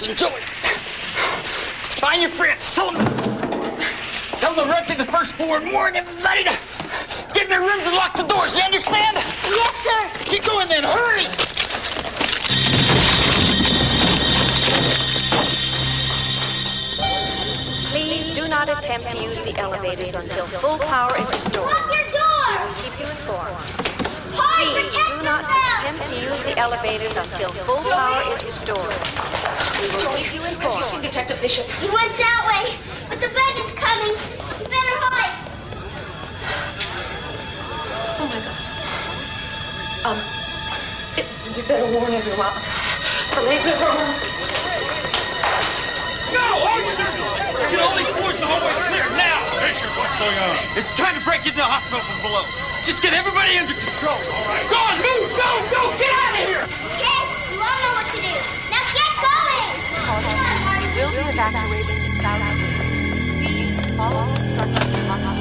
Carson, Joey. Find your friends. Tell them to run through the first floor and warn everybody to get in their rooms and lock the doors. You understand? Yes, sir. Keep going then. Hurry. Please do not attempt to use the elevators until full power is restored. Lock your door! We will keep you informed. Please do not attempt to use the elevators until full power is restored. We will keep you informed. Have you seen Detective Bishop? He went that way, but the band is coming. You better hide. Oh my God. You better warn everyone. The laser room. No! Get all these floors in the hallway clear now! Bishop, what's going on? It's trying to break into the hospital from below. Just get everybody under control. All right. Go on, move! Go! Get out of here! Okay, you all know what to do. Now get going! You will be evacuating the south wing. Please follow instructions on the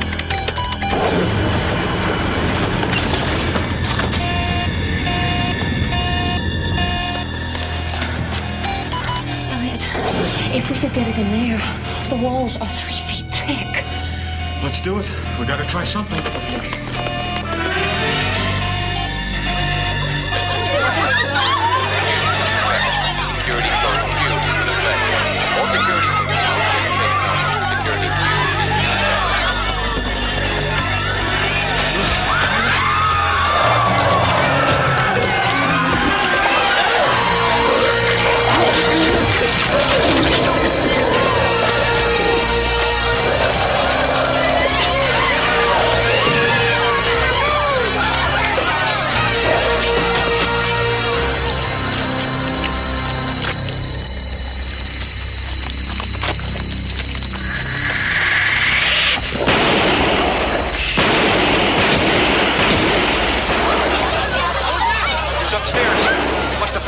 If we could get it in there, the walls are 3 feet thick. Let's do it. We gotta try something. Security code Q in effect. All security security Q.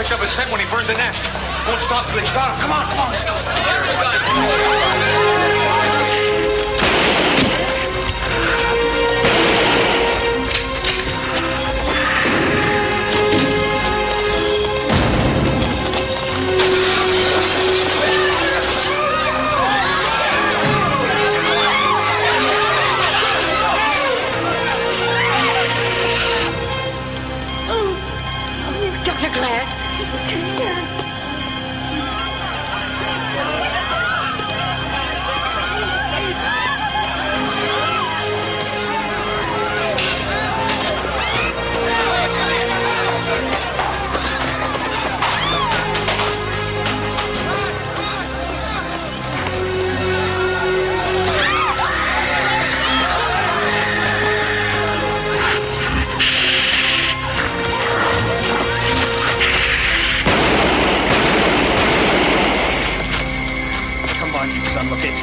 Up his scent when he burned the nest. Won't stop till he's got him. Come on, let's go. Dr. Glass.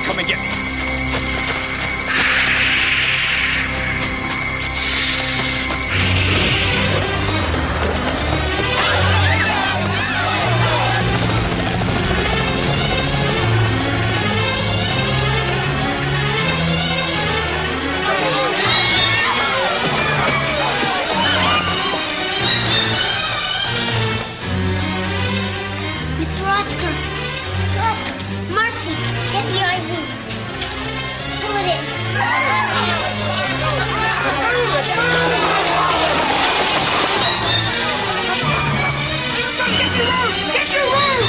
Come and get me. Mr. Oscar, Marcy, get the IV. Pull it in. Get your room!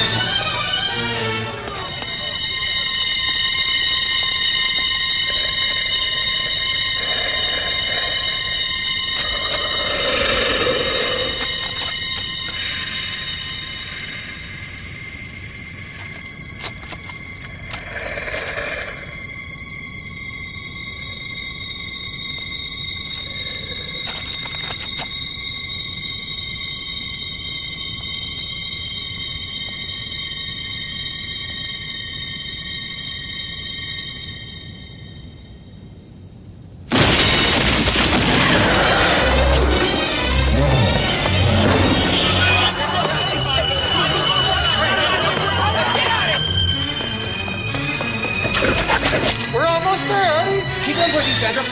We're almost there. Keep on pushing, Sandra.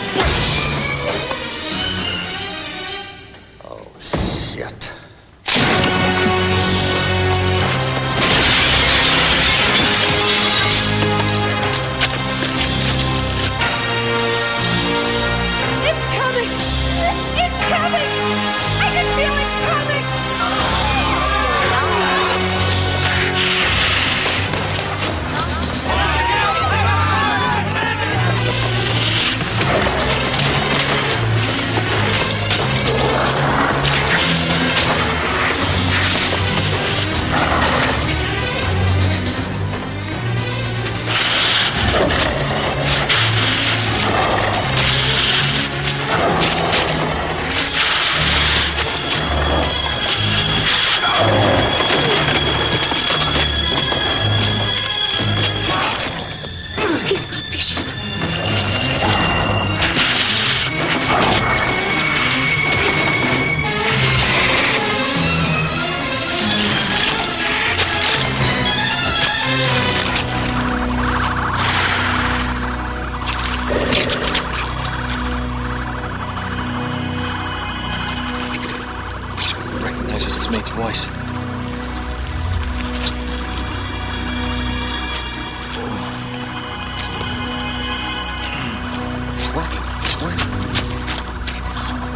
Oh, shit. recognizes his mate's voice. It's working. It's working. Let's go. Come on.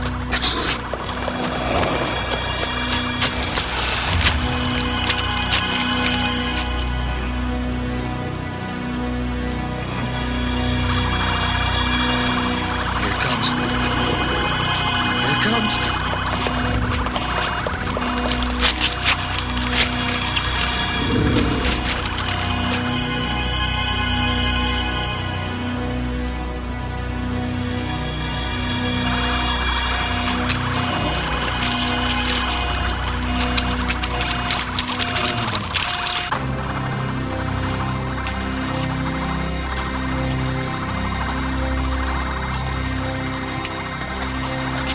Here it comes. Here it comes.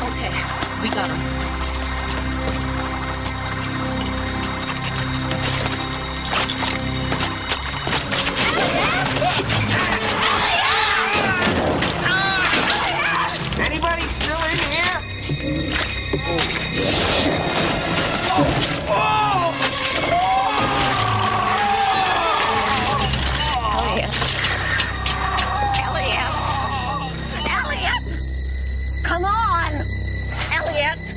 Okay, we got him. Anybody still in here? Elliot! Come on! Elliot!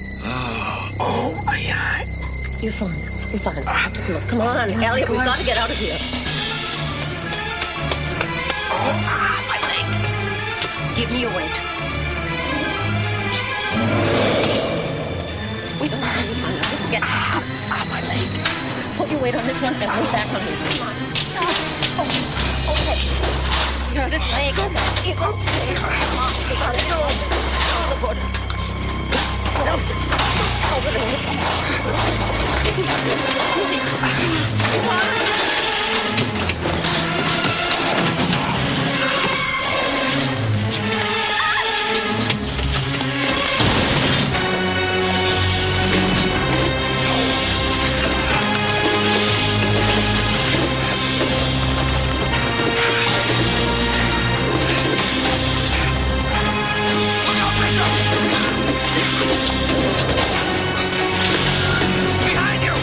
Oh, my God. You're fine. You're fine. Look, come on, Elliot, we've got to get out of here. My leg. Give me your weight. We don't have any time. Just get out. My leg. Put your weight on this one and move back on me. Come on. Oh, okay. You hurt his leg. It's okay. Come on. We got it. I'll support it. Over there. Come on. Behind you!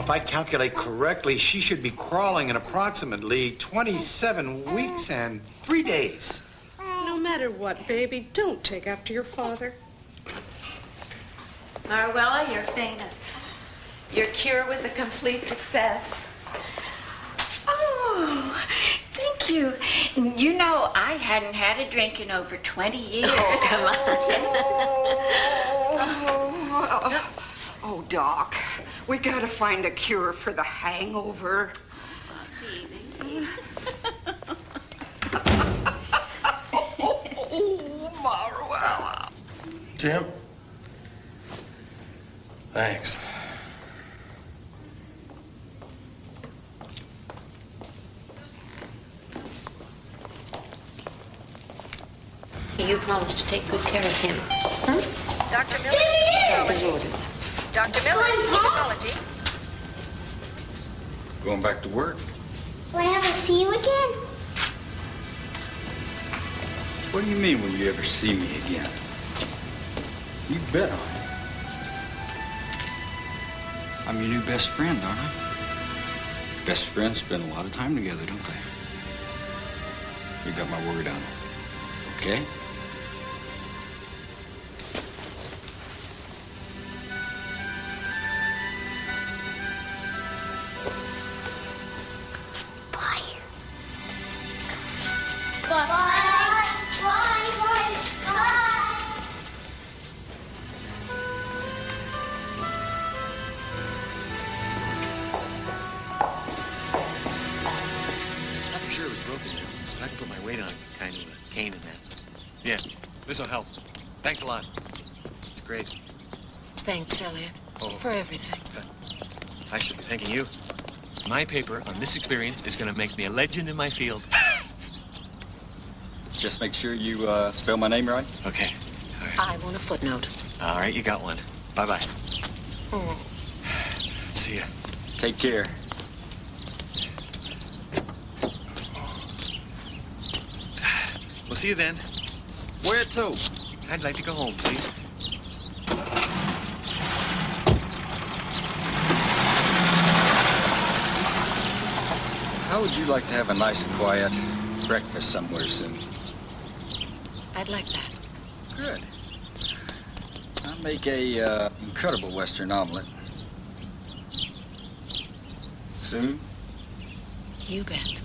Now, if I calculate correctly, she should be crawling in approximately 27 weeks and 3 days. No matter what, baby, don't take after your father. Maruella, you're famous. Your cure was a complete success. Oh, thank you. You know, I hadn't had a drink in over 20 years. Oh, come on. Oh, Doc, we gotta find a cure for the hangover. Oh, Maruella. Jim? Thanks. You promised to take good care of him. Hmm? Dr. Miller, His orders. Dr. Miller, pathology. Going back to work? Will I ever see you again? What do you mean, will you ever see me again? You bet on it. I'm your new best friend, aren't I? Best friends spend a lot of time together, don't they? You got my word on it. Okay? This'll help. Thanks a lot. It's great. Thanks, Elliot, for everything. I should be thanking you. My paper on this experience is going to make me a legend in my field. Just make sure you spell my name right. Okay. All right. I want a footnote. All right, you got one. Bye-bye. Mm. See ya. Take care. We'll see you then. Where to? I'd like to go home, please. How would you like to have a nice, quiet breakfast somewhere soon? I'd like that. Good. I'll make a incredible Western omelet. Soon? You bet.